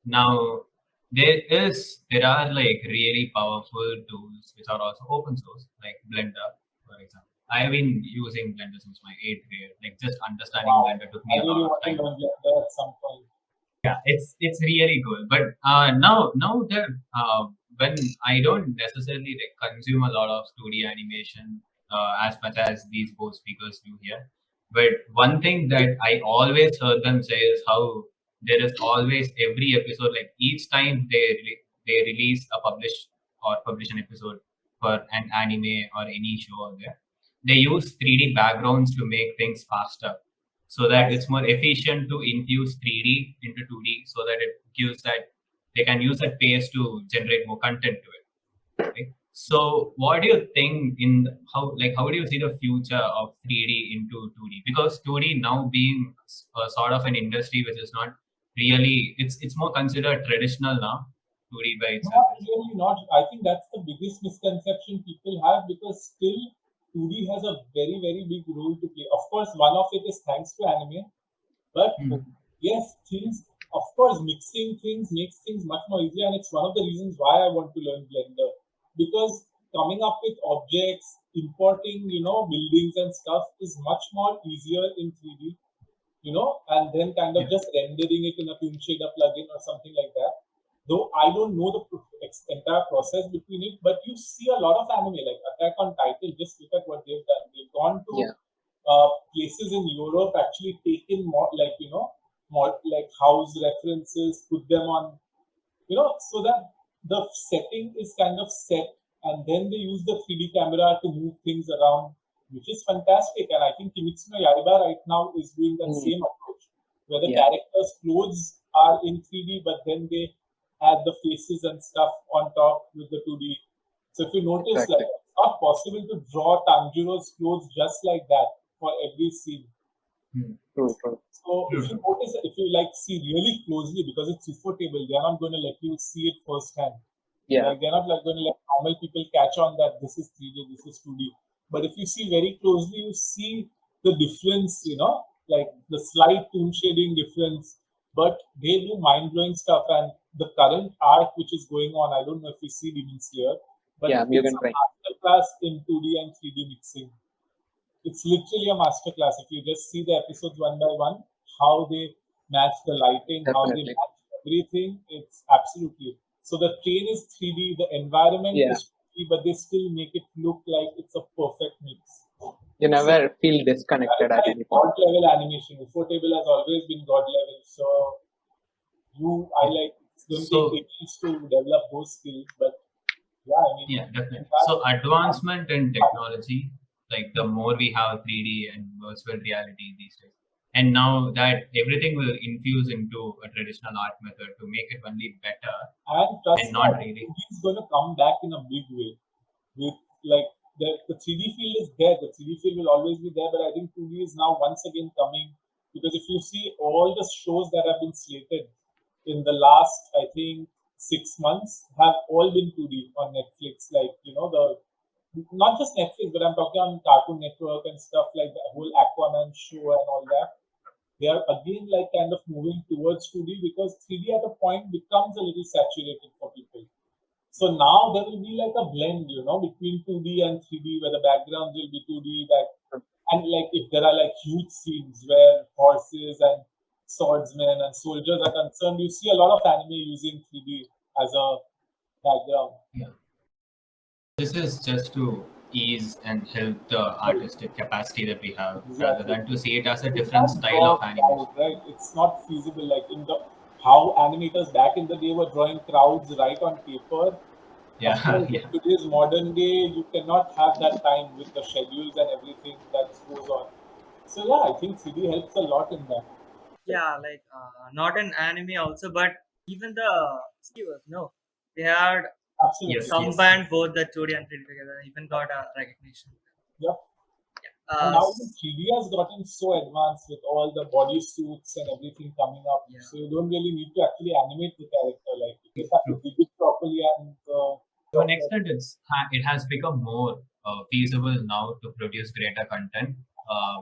Now there are like really powerful tools which are also open source, like Blender, for example. I've been using Blender since my 8th grade. Like just understanding Blender took me a lot of time. Blender at some point. Yeah, it's really good. But now that when I don't necessarily like consume a lot of 2D animation as much as these both speakers do here, but one thing that I always heard them say is how there is always every episode, like each time they release a publish an episode for an anime or any show out there, they use 3D backgrounds to make things faster, so that it's more efficient to infuse 3D into 2D, so that it gives that they can use that pace to generate more content to it. Right? So, what do you think how do you see the future of 3D into 2D? Because 2D now being a sort of an industry which is not really, it's more considered traditional now 2D by itself Not is. really, not. I think that's the biggest misconception people have because still 2D has a very, very big role to play. Of course, one of it is thanks to anime, but Hmm. yes, things, of course, mixing things makes things much more easier, and it's one of the reasons why I want to learn Blender because coming up with objects, importing, buildings and stuff is much more easier in 3D, and then kind of Yeah. just rendering it in a Toon Shader plugin or something like that. Though I don't know the entire process between it, but you see a lot of anime like Attack on Titan. Just look at what they've done. They've gone to Yeah. places in Europe, actually taken more like more like house references, put them on so that the setting is kind of set, and then they use the 3D camera to move things around, which is fantastic. And I think Kimetsu no Yaiba right now is doing that Mm. same approach, where the Yeah. characters' clothes are in 3D, but then they add the faces and stuff on top with the 2D. So if you notice, Exactly. like it's not possible to draw Tanjiro's clothes just like that for every scene. Hmm. True. True. So True, if you true. notice, if you like see really closely, because it's ufotable, they are not going to let you see it firsthand. Yeah. Like they're not like going to let normal people catch on that this is 3D, this is 2D. But if you see very closely, you see the difference, like the slight toon shading difference. But they do mind blowing stuff, and the current arc which is going on, I don't know if you see Demon Slayer, but Yeah. it's Mugen a Train. masterclass in 2D and 3D mixing. It's literally a masterclass. If you just see the episodes one by one, how they match the lighting, how they Definitely. match everything, it's absolutely. So the train is 3D, the environment Yeah. is 3D, but they still make it look like it's a perfect mix. You So never feel I disconnected, I like believe. God level animation. Ufotable has always been God level. So I Yeah. like it's going to take So ages to develop those skills, but yeah, I mean, yeah, definitely. that So is advancement in technology, like the more we have 3D and virtual reality these days, and now that everything will infuse into a traditional art method to make it only better and trust and me, I not think really. 2D is going to come back in a big way. With like the 3D feel is there, the 3D feel will always be there, but I think 2D is now once again coming because if you see all the shows that have been slated in the last, I think 6 months have all been 2D on Netflix, like the not just Netflix, but I'm talking on Cartoon Network and stuff like the whole Aquaman show and all that. They are again like kind of moving towards 2D because 3D at a point becomes a little saturated for people. So now there will be like a blend, between 2D and 3D, where the backgrounds will be 2D. And like if there are like huge scenes where horses and swordsmen and soldiers are concerned, you see a lot of anime using 3D as a background. Yeah. This is just to ease and help the Right. artistic capacity that we have, rather Exactly. than to see it as a You different can't style draw of a animation. crowd, right? It's not feasible. Like in the how animators back in the day were drawing crowds right on paper. Of Yeah, course, in yeah. today's modern day, you cannot have that time with the schedules and everything that goes on. So yeah, I think 3D helps a lot in that. Yeah, like not an anime also, but even the studios, no, they had Absolutely. Yes, yes. combined both the 2D and 3D together, even got a recognition. Yep. And Uh, now even 3D has gotten so advanced with all the body suits and everything coming up. yeah. So you don't really need to actually animate the character. Like you just have to True. dig it properly and To an extent, it has become more feasible now to produce greater content.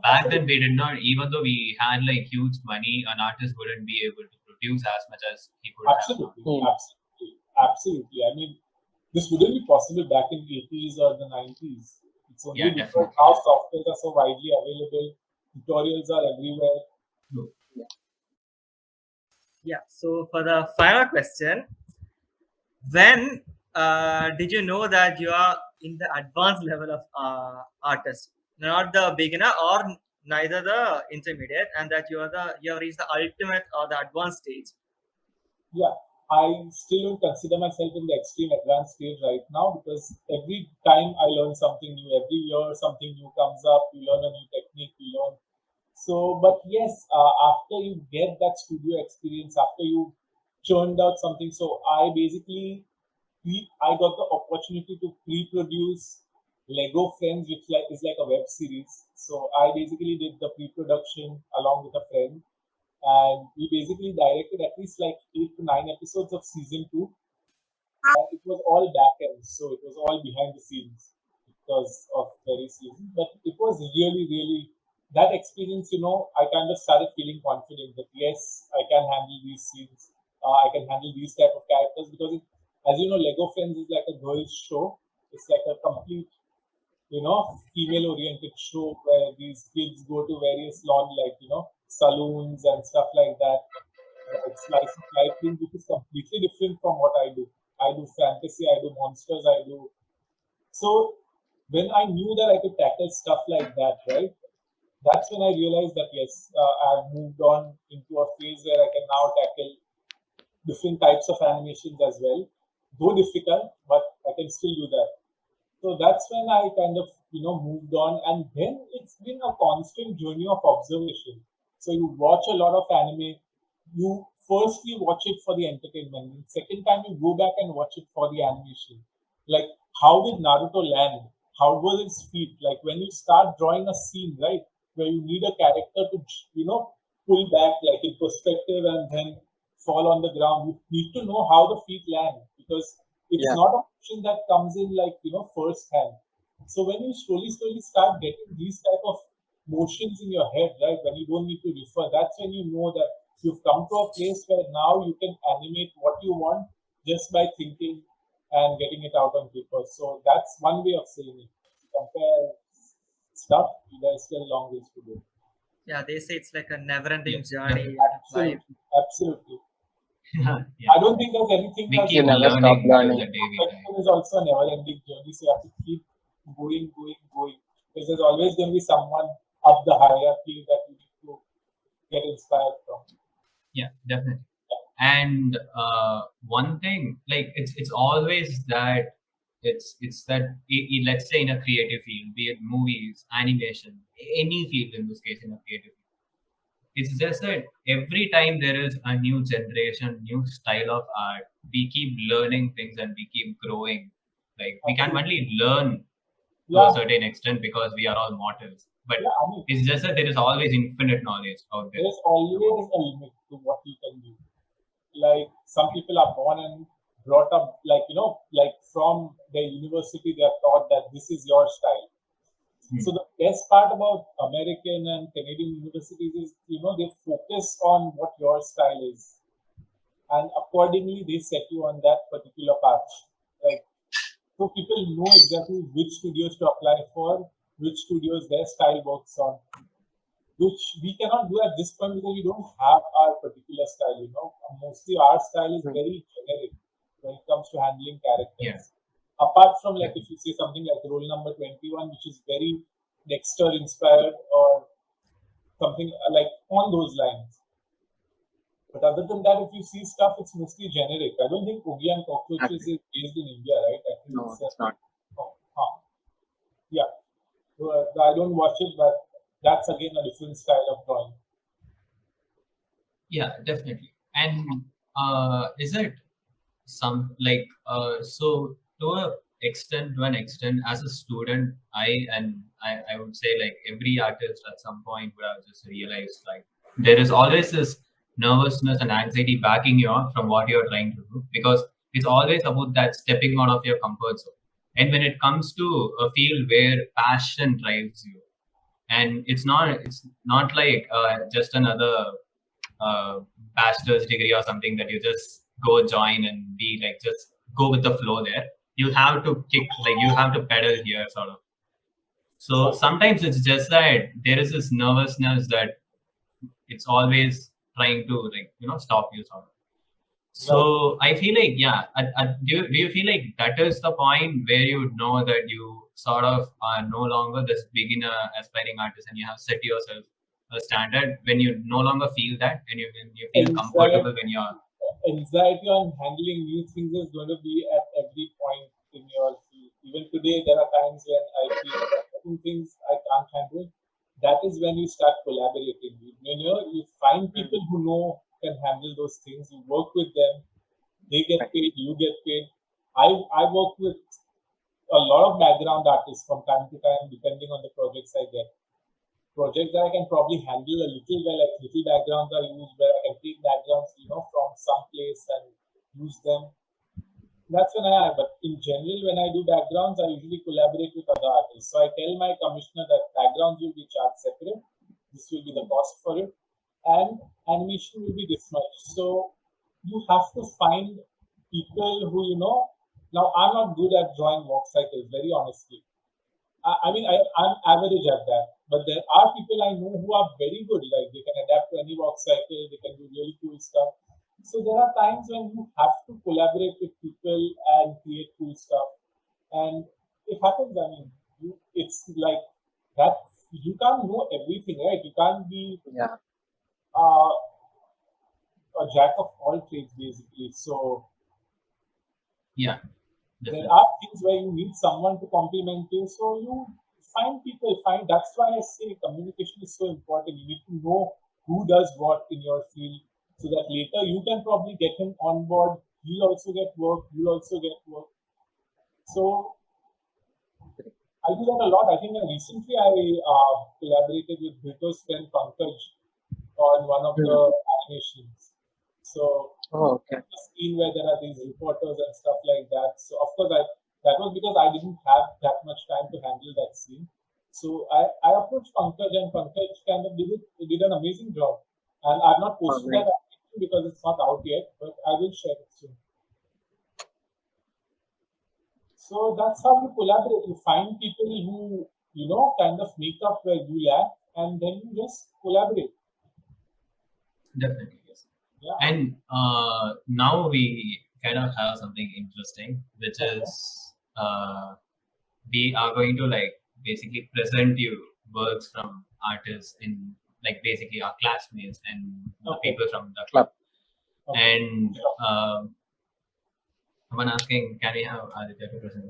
Back then, we did not, even though we had like huge money, an artist wouldn't be able to produce as much as he could have now. absolutely, absolutely, absolutely. I mean, this wouldn't be possible back in the 80s or the 90s. It's only Yeah, because definitely. now softwares are so widely available, tutorials are everywhere. True. Yeah. So for the final question, when did you know that you are in the advanced level of artist, not the beginner or neither the intermediate, and that you have reached the ultimate or the advanced stage? Yeah, I still don't consider myself in the extreme advanced stage right now because every time I learn something new, every year something new comes up, you learn a new technique, you learn. So, but yes, after you get that studio experience, after you churned out something, so I basically I got the opportunity to pre-produce Lego Friends, which is like a web series. So I basically did the pre-production along with a friend, and we basically directed at least like 8 to 9 episodes of season 2. It was all back end, so it was all behind the scenes because of various reasons. But it was really, really that experience. I kind of started feeling confident that yes, I can handle these scenes. I can handle these type of characters because, as you know, Lego Friends is like a girls' show. It's like a complete, female-oriented show where these kids go to various like saloons and stuff like that, like slice of life thing, which is completely different from what I do. I do fantasy, I do monsters, I do. So when I knew that I could tackle stuff like that, right? That's when I realized that yes, I've moved on into a phase where I can now tackle different types of animations as well. Though difficult, but I can still do that. So that's when I kind of, moved on. And then it's been a constant journey of observation. So you watch a lot of anime, you firstly watch it for the entertainment. And second time you go back and watch it for the animation. Like how did Naruto land? How was its feet? Like when you start drawing a scene, right, where you need a character to, pull back like in perspective and then fall on the ground. You need to know how the feet land because it's Yeah. not a motion that comes in like first hand. So when you slowly start getting these type of motions in your head, right, when you don't need to refer, that's when you know that you've come to a place where now you can animate what you want just by thinking and getting it out on paper. So that's one way of saying it. Compare stuff, there's still a long ways to go. Yeah, they say it's like a never-ending Yes, journey definitely. out of life. Absolutely, absolutely. Yeah. I don't think there's anything We like You keep never stop learning till learning. the day we die. perfection is also a never-ending journey, so you have to keep going. Because there's always going to be someone up the hierarchy that you need to get inspired from. Yeah, definitely. And one thing, like it's always that it's that let's say in a creative field, be it movies, animation, any field in this case in a creative field, it's just that every time there is a new generation, new style of art, we keep learning things and we keep growing. Like we can Absolutely. only learn to a Yeah, certain extent because we are all mortals. But yeah. I mean, it's just that there is always infinite knowledge out there. there's always a limit to what you can do. Like some people are born and brought up, like like from their university, they are taught that this is your style. Hmm. So the best part about American and Canadian universities is, they focus on what your style is, and accordingly they set you on that particular path. Like so, people know exactly which studios to apply for, which studios their style works on, which we cannot do at this point because we don't have our particular style. Mostly our style is Hmm. very generic when it comes to handling Yeah, characters. Apart from like if definitely. you say something like Role Number 21, which is very Dexter inspired or something like on those lines. But other than that, if you see stuff, it's mostly generic. I don't think Oogie and Cockroaches Exactly. is based in India, right? I think No, it's it's not. oh, yeah. I don't watch it, but that's again a different style of drawing. Yeah, definitely. And is it some like so to an extent as a student, I would say like every artist at some point would have just realized like there is always this nervousness and anxiety backing you up from what you're trying to do because it's always about that stepping out of your comfort zone. And when it comes to a field where passion drives you, and it's not like just another uh, bachelor's degree or something that you just go join and be like just go with the flow there. You have to kick, like you have to pedal here sort of. So Right. sometimes it's just that there is this nervousness that it's always trying to like stop you sort of. Right. So I feel like yeah, do you feel like that is the point where you know that you sort of are no longer this beginner aspiring artist and you have set yourself a standard when you no longer feel that and you feel Anxiety, comfortable when you're anxiety on handling new things is going to be at every point in your field. Even today, there are times when I feel that certain things I can't handle. That is when you start collaborating. You find Hmm. people who know can handle those things. You work with them. They get Right. paid. You get paid. I work with a lot of background artists from time to time, depending on the projects I get. Projects that I can probably handle a little well, like little backgrounds are used where I can take backgrounds, from some place and use them. that's when but in general, when I do backgrounds, I usually collaborate with other artists. So I tell my commissioner that backgrounds will be charged separate. This will be the cost for it, and animation will be this much. So you have to find people who Now I'm not good at drawing walk cycles, very honestly. I'm average at that. But there are people I know who are very good. Like they can adapt to any walk cycle. They can do really cool stuff. So there are times when you have to collaborate with people and create cool stuff. And it happens. I mean, it's like that. You can't know everything, right? You can't be Yeah. uh, a jack of all trades, basically. So Yeah, there definitely. are things where you need someone to compliment you. So you find people, find that's why I say communication is so important. You need to know who does what in your field so that later you can probably get him on board. He'll also get work, you'll also get work. So I do that a lot. I think recently I collaborated with Brito's friend Pankaj on one of the Hmm. animations. So Oh, okay. a scene where there are these reporters and stuff like that. So of course that was because I didn't have that much time to handle that scene. So I approached Pankaj and Pankaj kind of did an amazing job. And I've not Oh, posted that great. animation because it's not out yet, but I will share it soon. So that's how you collaborate. You find people who, kind of make up where you lack and then you just collaborate. Definitely, yes. Yeah. And now we kind of have something interesting, which Okay. is we are going to like basically present you works from artists in like basically our classmates and the Okay. people from the Club. club. Okay. And Sure. someone asking, can we have Aditya to present?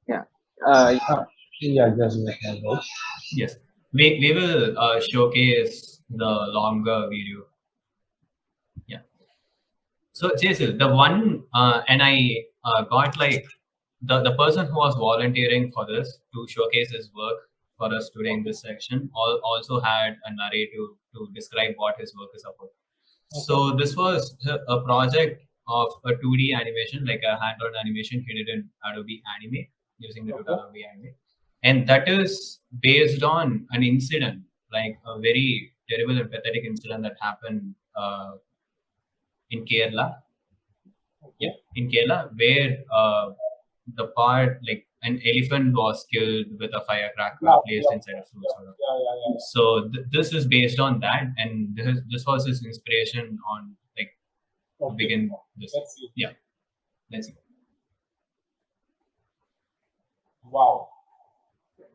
Yeah. Yeah, just make my voice. Yes, we will showcase the longer video. Yeah. So Jazyl, the one and I got like the person who was volunteering for this to showcase his work for us today in this section also had a narrative to describe what his work is about. Okay. So this was a project of a 2D animation, like a hand-drawn animation. He did in Adobe Animate using the tool Okay. Adobe Animate, and that is based on an incident, like a very terrible and pathetic incident that happened in Kerala. Yeah, Okay. in Kerala, where the part like an elephant was killed with a firecracker Yeah. placed Yeah. inside a fruit, Yeah. sort of. Yeah. Yeah. Yeah. So this is based on that, and this was his inspiration on like to Okay. begin this. Let's see. Yeah, let's see. Wow. Okay.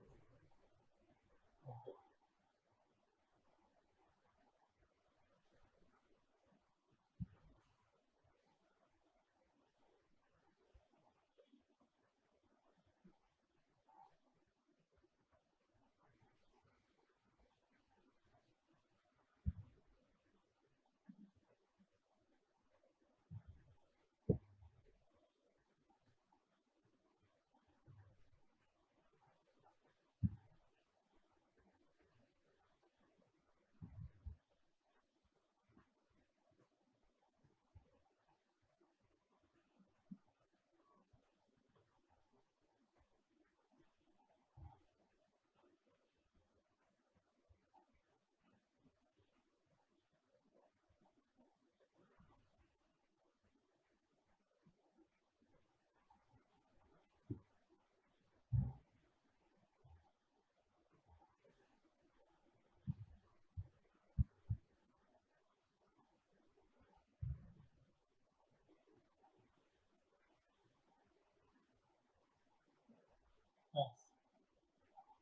Nice.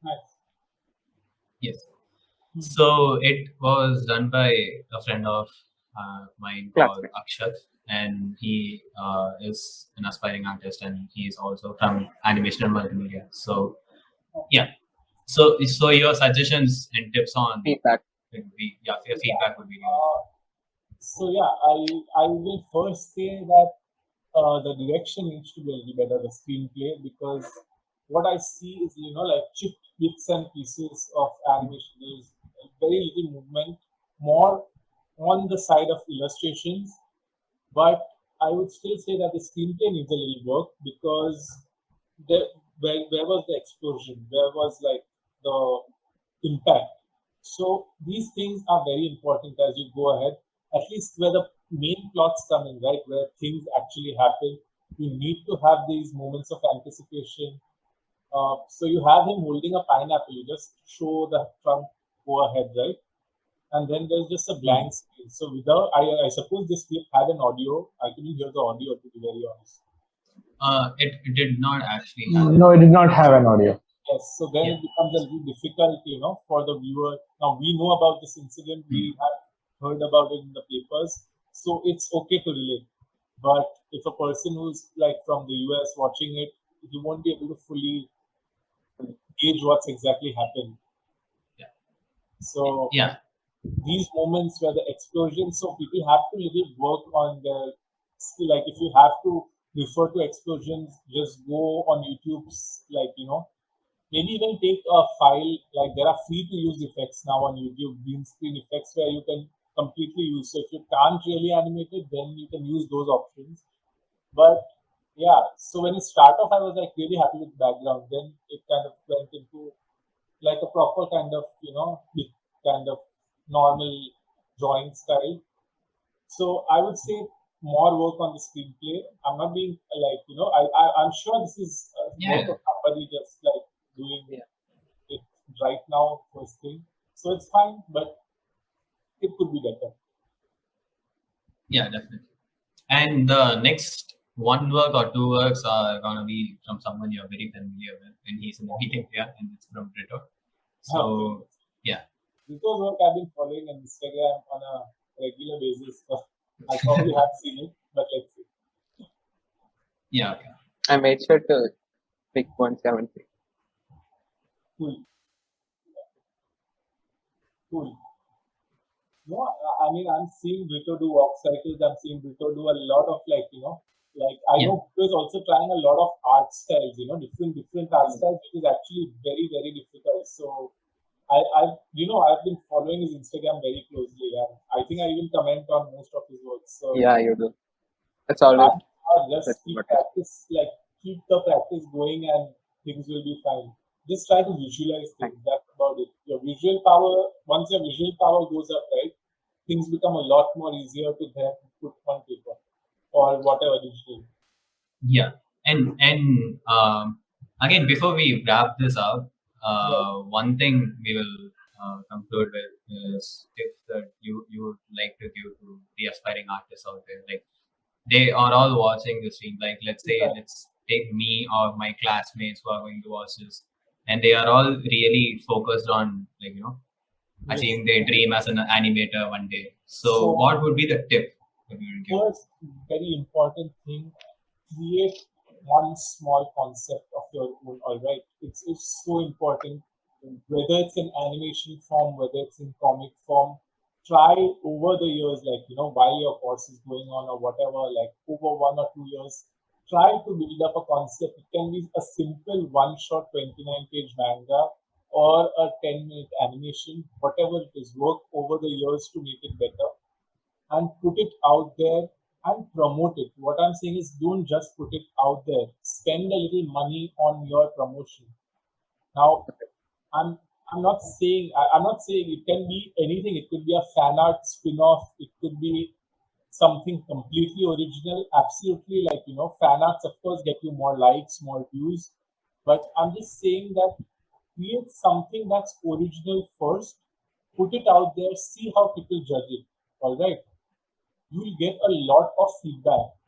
Nice. Yes. Hmm. So it was done by a friend of mine called Classmate. Akshat, and he is an aspiring artist, and he is also from animation and multimedia. So yeah. So your suggestions and tips on Feedback. would be, yeah, your feedback would be really Uh, So yeah, I will first say that the direction needs to be a little better, the screenplay, because what I see is like chipped bits and pieces of animation. There's very little movement, more on the side of illustrations. But I would still say that the screenplay needs a little work because there, where was the explosion? Where was like the impact? So these things are very important as you go ahead. At least where the main plots come in, right, where things actually happen, you need to have these moments of anticipation. So you have him holding a pineapple. You just show the trunk go ahead, right? And then there's just a blank screen. So without, I suppose this clip had an audio. I couldn't hear the audio to be very honest. It did not actually have. No, it did not have an audio. Yes, so then Yeah. it becomes a little difficult, for the viewer. Now we know about this incident, we have heard about it in the papers, so it's okay to relate. But if a person who's like from the US watching it, he won't be able to fully gauge what's exactly happened. Yeah. So Yeah. these moments where the explosion, so people have to little work on their skill. Like if you have to refer to explosions, just go on YouTube's maybe even take a file, like there are free to use effects now on YouTube, green screen effects where you can completely use. So if you can't really animate it, then you can use those options. But yeah, so when it started off, I was like really happy with the background. Then it kind of went into like a proper kind of, kind of normal drawing style. So I would say more work on the screenplay. I'm not being like, I'm sure this is Yeah. work of somebody just like doing Yeah. it right now, first thing. So it's fine, but it could be better. Yeah, definitely. And the next one work or two works are gonna be from someone you're very familiar with, and he's in the meeting here, and it's from Brito. So yeah, Because work I've been following on Instagram on a regular basis, so I probably have seen it, but let's see. yeah, okay. I made sure to pick 170. Cool. Cool. No, I mean, I'm seeing Brito do walk cycles. I'm seeing Brito do a lot of like I Yeah. know Brito is also trying a lot of art styles, different art styles, which is actually very, very difficult. So I've been following his Instagram very closely. And I think I even comment on most of his work. So Yeah, you do. That's always just that's keep what practice, like keep the practice going, and things will be fine. Just try to visualize things. That's about it. Your visual power, once your visual power goes up, right, things become a lot more easier to then put on paper or whatever digital. Yeah, and again, before we wrap this up, one thing we will conclude with is tips that you would like to give to the aspiring artists out there. Like they are all watching the stream. Like let's take me or my classmates who are going to watch this, and they are all really focused on achieving their dream as an animator one day. So what would be the tip that you would give? First, very important thing, create one small concept of your own, all right? It's so important, whether it's in animation form, whether it's in comic form. Try over the years, like, while your course is going on or whatever, like over 1 or 2 years, try to build up a concept. It can be a simple one shot 29-page manga or a 10-minute animation, whatever it is, work over the years to make it better and put it out there and promote it. What I'm saying is don't just put it out there. Spend a little money on your promotion. Now, I'm I'm not saying it can be anything. It could be a fan art spin-off. It could be something completely original. Absolutely, like fan arts of course get you more likes, more views. But I'm just saying that create something that's original first, put it out there, see how people judge it. All right, you will get a lot of feedback.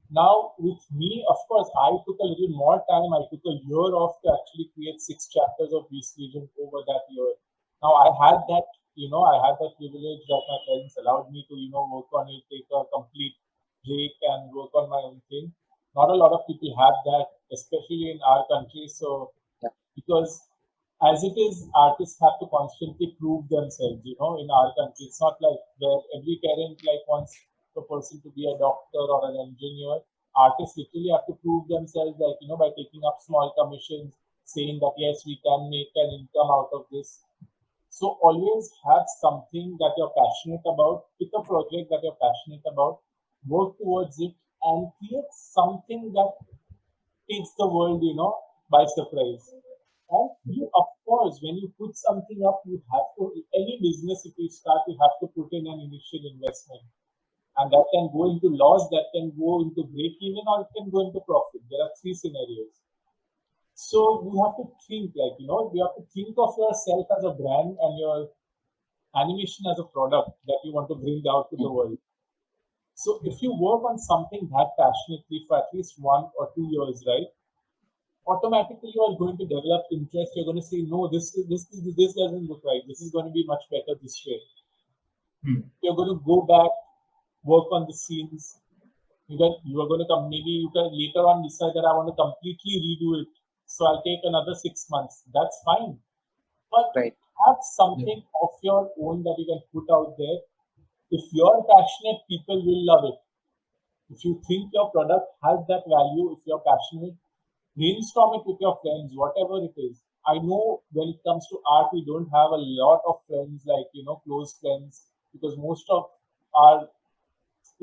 Now, with me, of course, I took a little more time. I took a year off to actually create 6 chapters of Beast Legion over that year. Now, I had that privilege that my parents allowed me to, work on it, take a complete break and work on my own thing. Not a lot of people have that, especially in our country. So, because as it is, artists have to constantly prove themselves, in our country. It's not like where every parent like wants the person to be a doctor or an engineer. Artists literally have to prove themselves, like, by taking up small commissions, saying that yes, we can make an income out of this. So always have something that you're passionate about, pick a project that you're passionate about, work towards it, and create something that takes the world, by surprise. And you, of course, when you put something up, you have to, any business, if you start, you have to put in an initial investment. And that can go into loss, that can go into break even, or it can go into profit. There are three scenarios. So you have to think, you have to think of yourself as a brand and your animation as a product that you want to bring out to the world. So if you work on something that passionately for at least 1 or 2 years, right, automatically you are going to develop interest. You're going to say, no, this doesn't look right. This is going to be much better this way. You're going to go back, work on the scenes. You are going to come. Maybe you can later on decide that I want to completely redo it. So I'll take another 6 months. That's fine. But Right. have something of your own that you can put out there. If you're passionate, people will love it. If you think your product has that value, if you're passionate, brainstorm it with your friends, whatever it is. I know when it comes to art, we don't have a lot of friends, close friends, because most of our,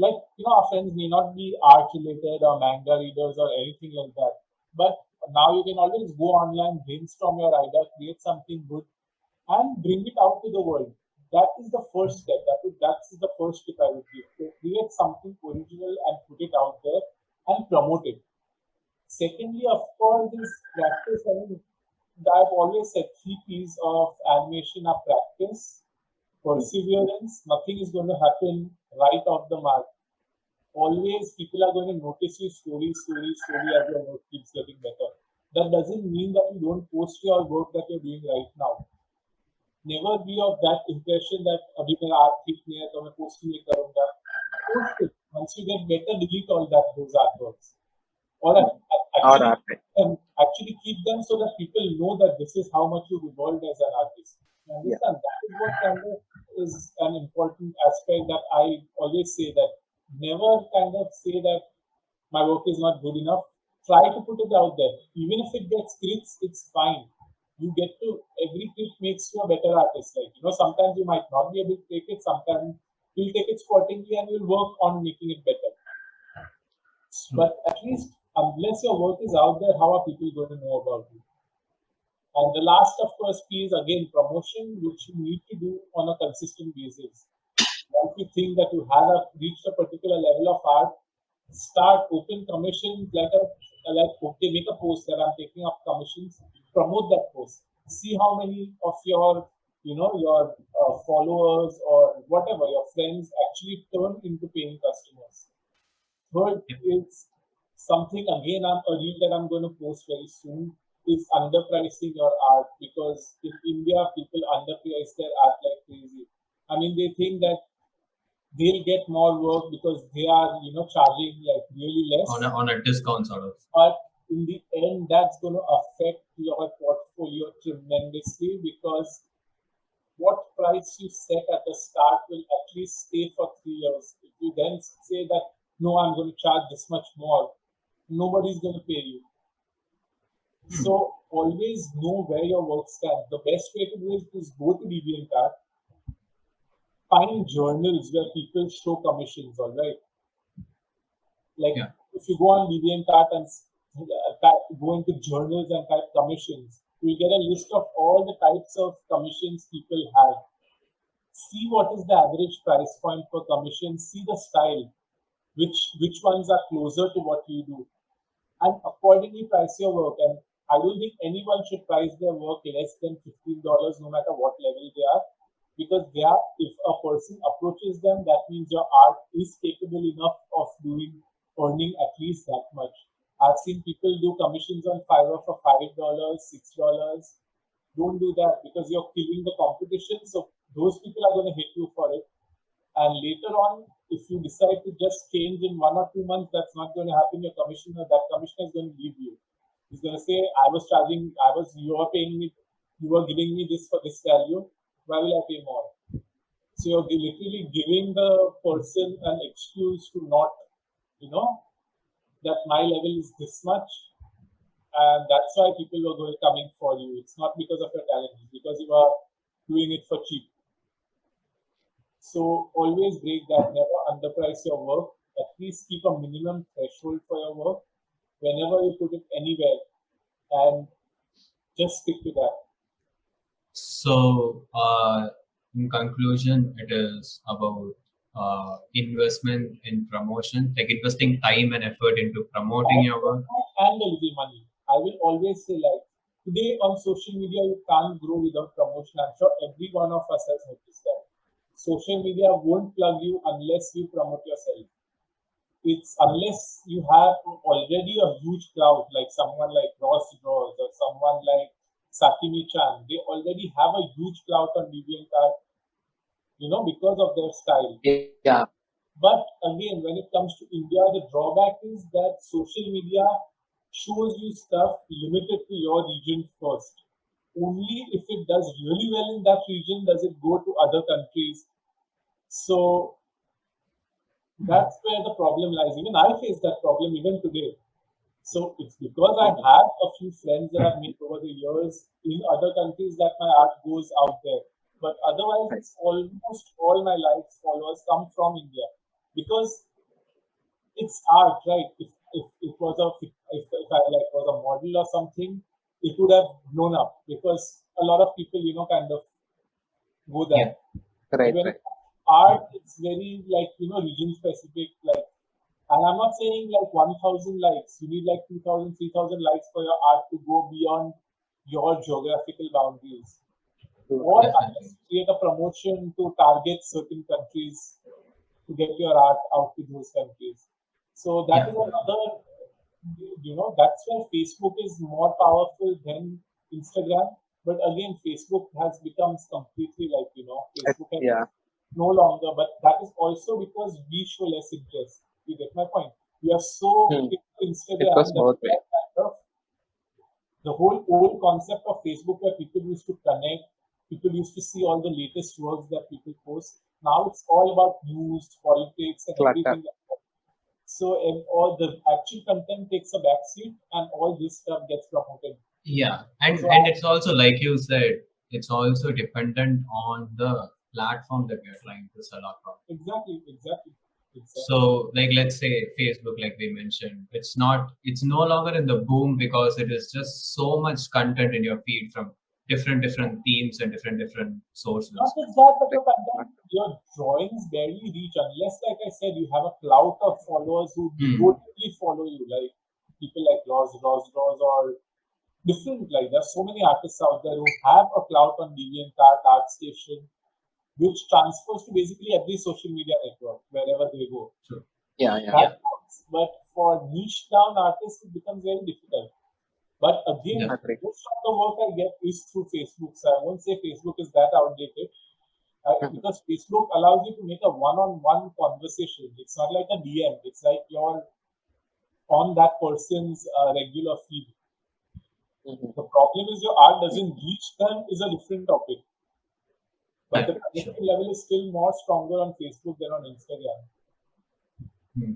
our friends may not be art related or manga readers or anything like that. But now you can always go online, brainstorm your idea, create something good, and bring it out to the world. That is the first step. That's the first tip I would give. So create something original and put it out there and promote it. Secondly, of course, is practice. I mean, I've always said 3 P's of animation are practice, perseverance. Nothing is going to happen right off the mark. Always, people are going to notice you slowly as your work keeps getting better. That doesn't mean that you don't post your work that you're doing right now. Never be of that impression that अभी मैं art ठीक नहीं है तो मैं post नहीं करूँगा. Post it. Once you get better, delete all those artworks. Or actually keep them so that people know that this is how much you've evolved as an artist. You understand? That is what kind of is an important aspect that I always say, that never kind of say that my work is not good enough. Try to put it out there. Even if it gets critics, it's fine. You get to, every critic makes you a better artist. Sometimes you might not be able to take it, sometimes you'll take it sportingly and you'll work on making it better. But at least, unless your work is out there, how are people going to know about you? And the last, of course, P is again promotion, which you need to do on a consistent basis. Once you think that you have reached a particular level of art, start open commissions, okay, make a post that I'm taking up commissions, promote that post. See how many of your, your followers or whatever, your friends actually turn into paying customers. Third is something, again, a reel that I'm going to post very soon, is underpricing your art, because in India, people underprice their art like crazy. I mean, they think that they'll get more work because they are, charging like really less. On a discount sort of. But in the end, that's going to affect your portfolio tremendously, because what price you set at the start will at least stay for 3 years. If you then say that, no, I'm going to charge this much more, nobody's going to pay you. So always know where your work stands. The best way to do it is go to DeviantArt, find journals where people show commissions, all right? If you go on DeviantArt and go into journals and type commissions, you'll get a list of all the types of commissions people have. See what is the average price point per commission, see the style, which ones are closer to what you do, and accordingly price your work. And I don't think anyone should price their work less than $15, no matter what level they are, because if a person approaches them, that means your art is capable enough of earning at least that much. I've seen people do commissions on Fiverr for $5, $6. Don't do that, because you're killing the competition. So those people are going to hit you for it. And later on, if you decide to just change in 1 or 2 months, that's not going to happen. That commissioner is going to leave you. He's going to say, you were paying me, you were giving me this for this value. Why will I pay more? So you're literally giving the person an excuse to not, that my level is this much. And that's why people are coming for you. It's not because of your talent, it's because you are doing it for cheap. So always break that, never underprice your work. At least keep a minimum threshold for your work whenever you put it anywhere, and just stick to that. So, in conclusion, it is about investment in promotion, like investing time and effort into promoting your work. And a little money. I will always say, like, today on social media, you can't grow without promotion. I'm sure every one of us has noticed that. Social media won't plug you unless you promote yourself. It's unless you have already a huge crowd, like someone like Ross Draws or someone like Sakimi Chan. They already have a huge crowd on DeviantArt, because of their style. Yeah. But again, when it comes to India, the drawback is that social media shows you stuff limited to your region first. Only if it does really well in that region does it go to other countries. So that's where the problem lies. Even I face that problem even today. So it's because I've had a few friends that I've made over the years in other countries that my art goes out there. But otherwise, it's almost all my likes followers come from India because it's art, right? If it was if I like was a model or something, it would have blown up because a lot of people, kind of go there. Right. When Right. art, it's very like region specific. Like, and I'm not saying like 1,000 likes. You need like 2,000, 3,000 likes for your art to go beyond your geographical boundaries. Or unless you create a promotion to target certain countries to get your art out to those countries. So that is another, that's where Facebook is more powerful than Instagram. But again, Facebook has become completely like, Facebook has Yeah. no longer, but that is also because we show less interest. You get my point? We are so into Instagram It was that both we way. are kind of the whole old concept of Facebook where people used to connect, people used to see all the latest works that people post. Now it's all about news, politics, and Clutter. everything like that. So all the actual content takes a backseat, and all this stuff gets promoted. Yeah, and So and it's also like you said, it's also dependent on the platform that you're trying to sell out from. exactly. So, like, let's say Facebook, like we mentioned, it's no longer in the boom because it is just so much content in your feed from different themes and different sources. Not just that, but your drawings barely reach unless, like I said, you have a clout of followers who devotedly follow you, like people like Ross, or different. Like there's so many artists out there who have a clout on DeviantArt, ArtStation, which transfers to basically every social media network wherever they go. Sure. Yeah. That works, but for niche down artists, it becomes very difficult. But again, Agree. most of the work I get is through Facebook. So I won't say Facebook is that outdated because Facebook allows you to make a one-on-one conversation. It's not like a DM. It's like you're on that person's regular feed. The problem is your art doesn't reach them is a different topic. But the connection level is still more stronger on Facebook than on Instagram.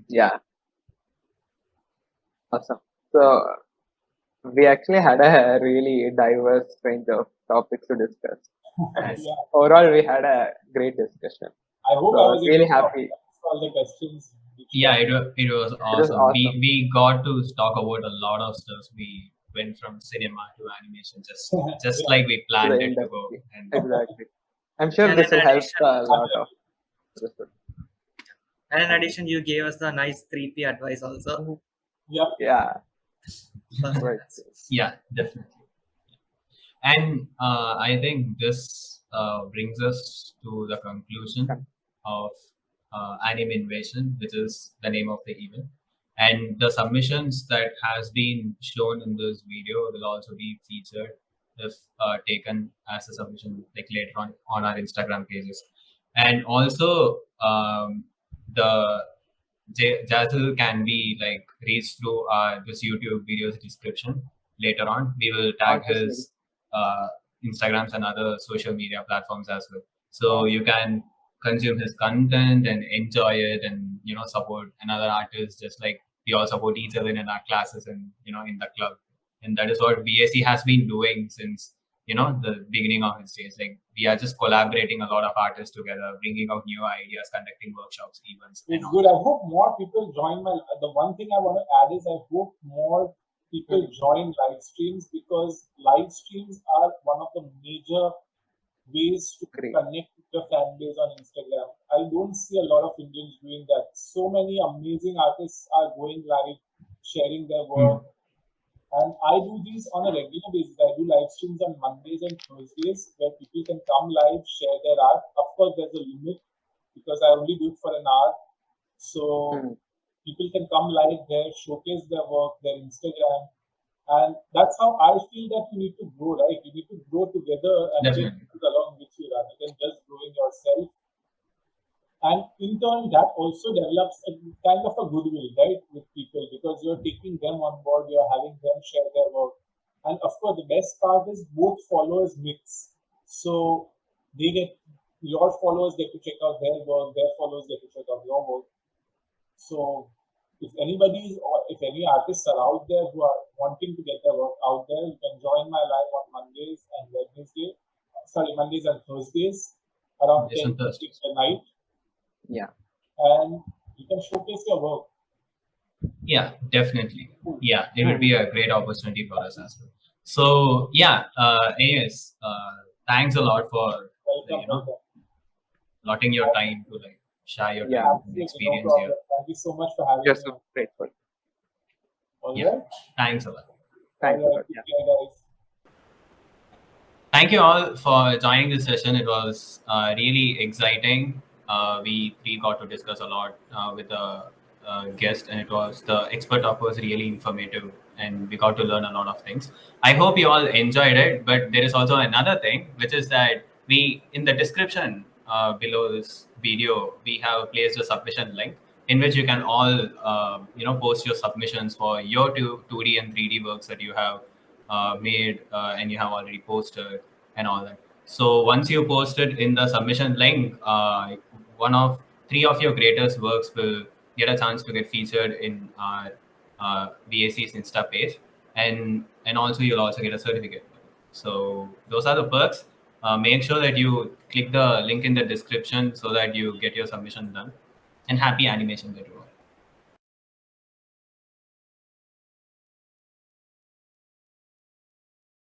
Yeah. Awesome. So we actually had a really diverse range of topics to discuss. And Yeah. overall, we had a great discussion. I hope So I was really able to happy. answer all the questions. Yeah, it was awesome. awesome. We got to talk about a lot of stuff. We went from cinema to animation, just like we planned the it to go. industry. And Exactly. I'm sure And this will in help addition- a lot of. And in addition, you gave us the nice 3P advice also. Yep. Yeah. Right. yeah, definitely. And I think this brings us to the conclusion of AnimInvasion, which is the name of the event. And the submissions that has been shown in this video will also be featured if taken as a submission like later on our Instagram pages. And also the Jazyl can be like reached through this YouTube video's description later on. We will tag his Instagrams and other social media platforms as well. So you can consume his content and enjoy it and support another artist just like we all support each other in our classes and in the club. And that is what BSc has been doing since the beginning of his days. Like we are just collaborating a lot of artists together, bringing out new ideas, conducting workshops, events, and It's all. good. I hope more people join my. The one thing I want to add is I hope more people join live streams, because live streams are one of the major ways to Great. connect with the fan base on Instagram. I don't see a lot of Indians doing that. So many amazing artists are going live, sharing their work. And I do these on a regular basis. I do live streams on Mondays and Thursdays where people can come live, share their art. Of course, there's a limit because I only do it for an hour. So people can come live there, showcase their work, their Instagram. And that's how I feel that you need to grow, right? You need to grow together and take Definitely. people along with you rather than just growing yourself. And in turn, that also develops a kind of a goodwill, right, with people, because you're taking them on board, you're having them share their work. And of course, the best part is both followers mix. So they get, your followers get to check out their work, their followers get to check out your work. So if if any artists are out there who are wanting to get their work out there, you can join my live on Mondays and Thursdays around Yes, 10 and Thursdays. at night, Yeah. and you can showcase your work. Yeah, definitely. Yeah, it would be a great opportunity for us as well. So yeah, anyways, thanks a lot for Welcome. allotting your time to like share your Yeah. time and Absolutely, no experience problem. here. Thank you so much for having Just me. so grateful. All Yeah. right. Thanks a lot. Thanks a All right. lot. Yeah. Take care, guys. Thank you all for joining this session. It was really exciting. We three got to discuss a lot with the guest, and the expert talk was really informative, and we got to learn a lot of things. I hope you all enjoyed it. But there is also another thing, which is that we in the description below this video we have placed a submission link in which you can all post your submissions for your 2D and 3D works that you have made and you have already posted and all that. So once you post it in the submission link, one of three of your greatest works will get a chance to get featured in our VAC's Insta page, and also you'll also get a certificate. So those are the perks. Make sure that you click the link in the description so that you get your submission done. And happy animation that you all.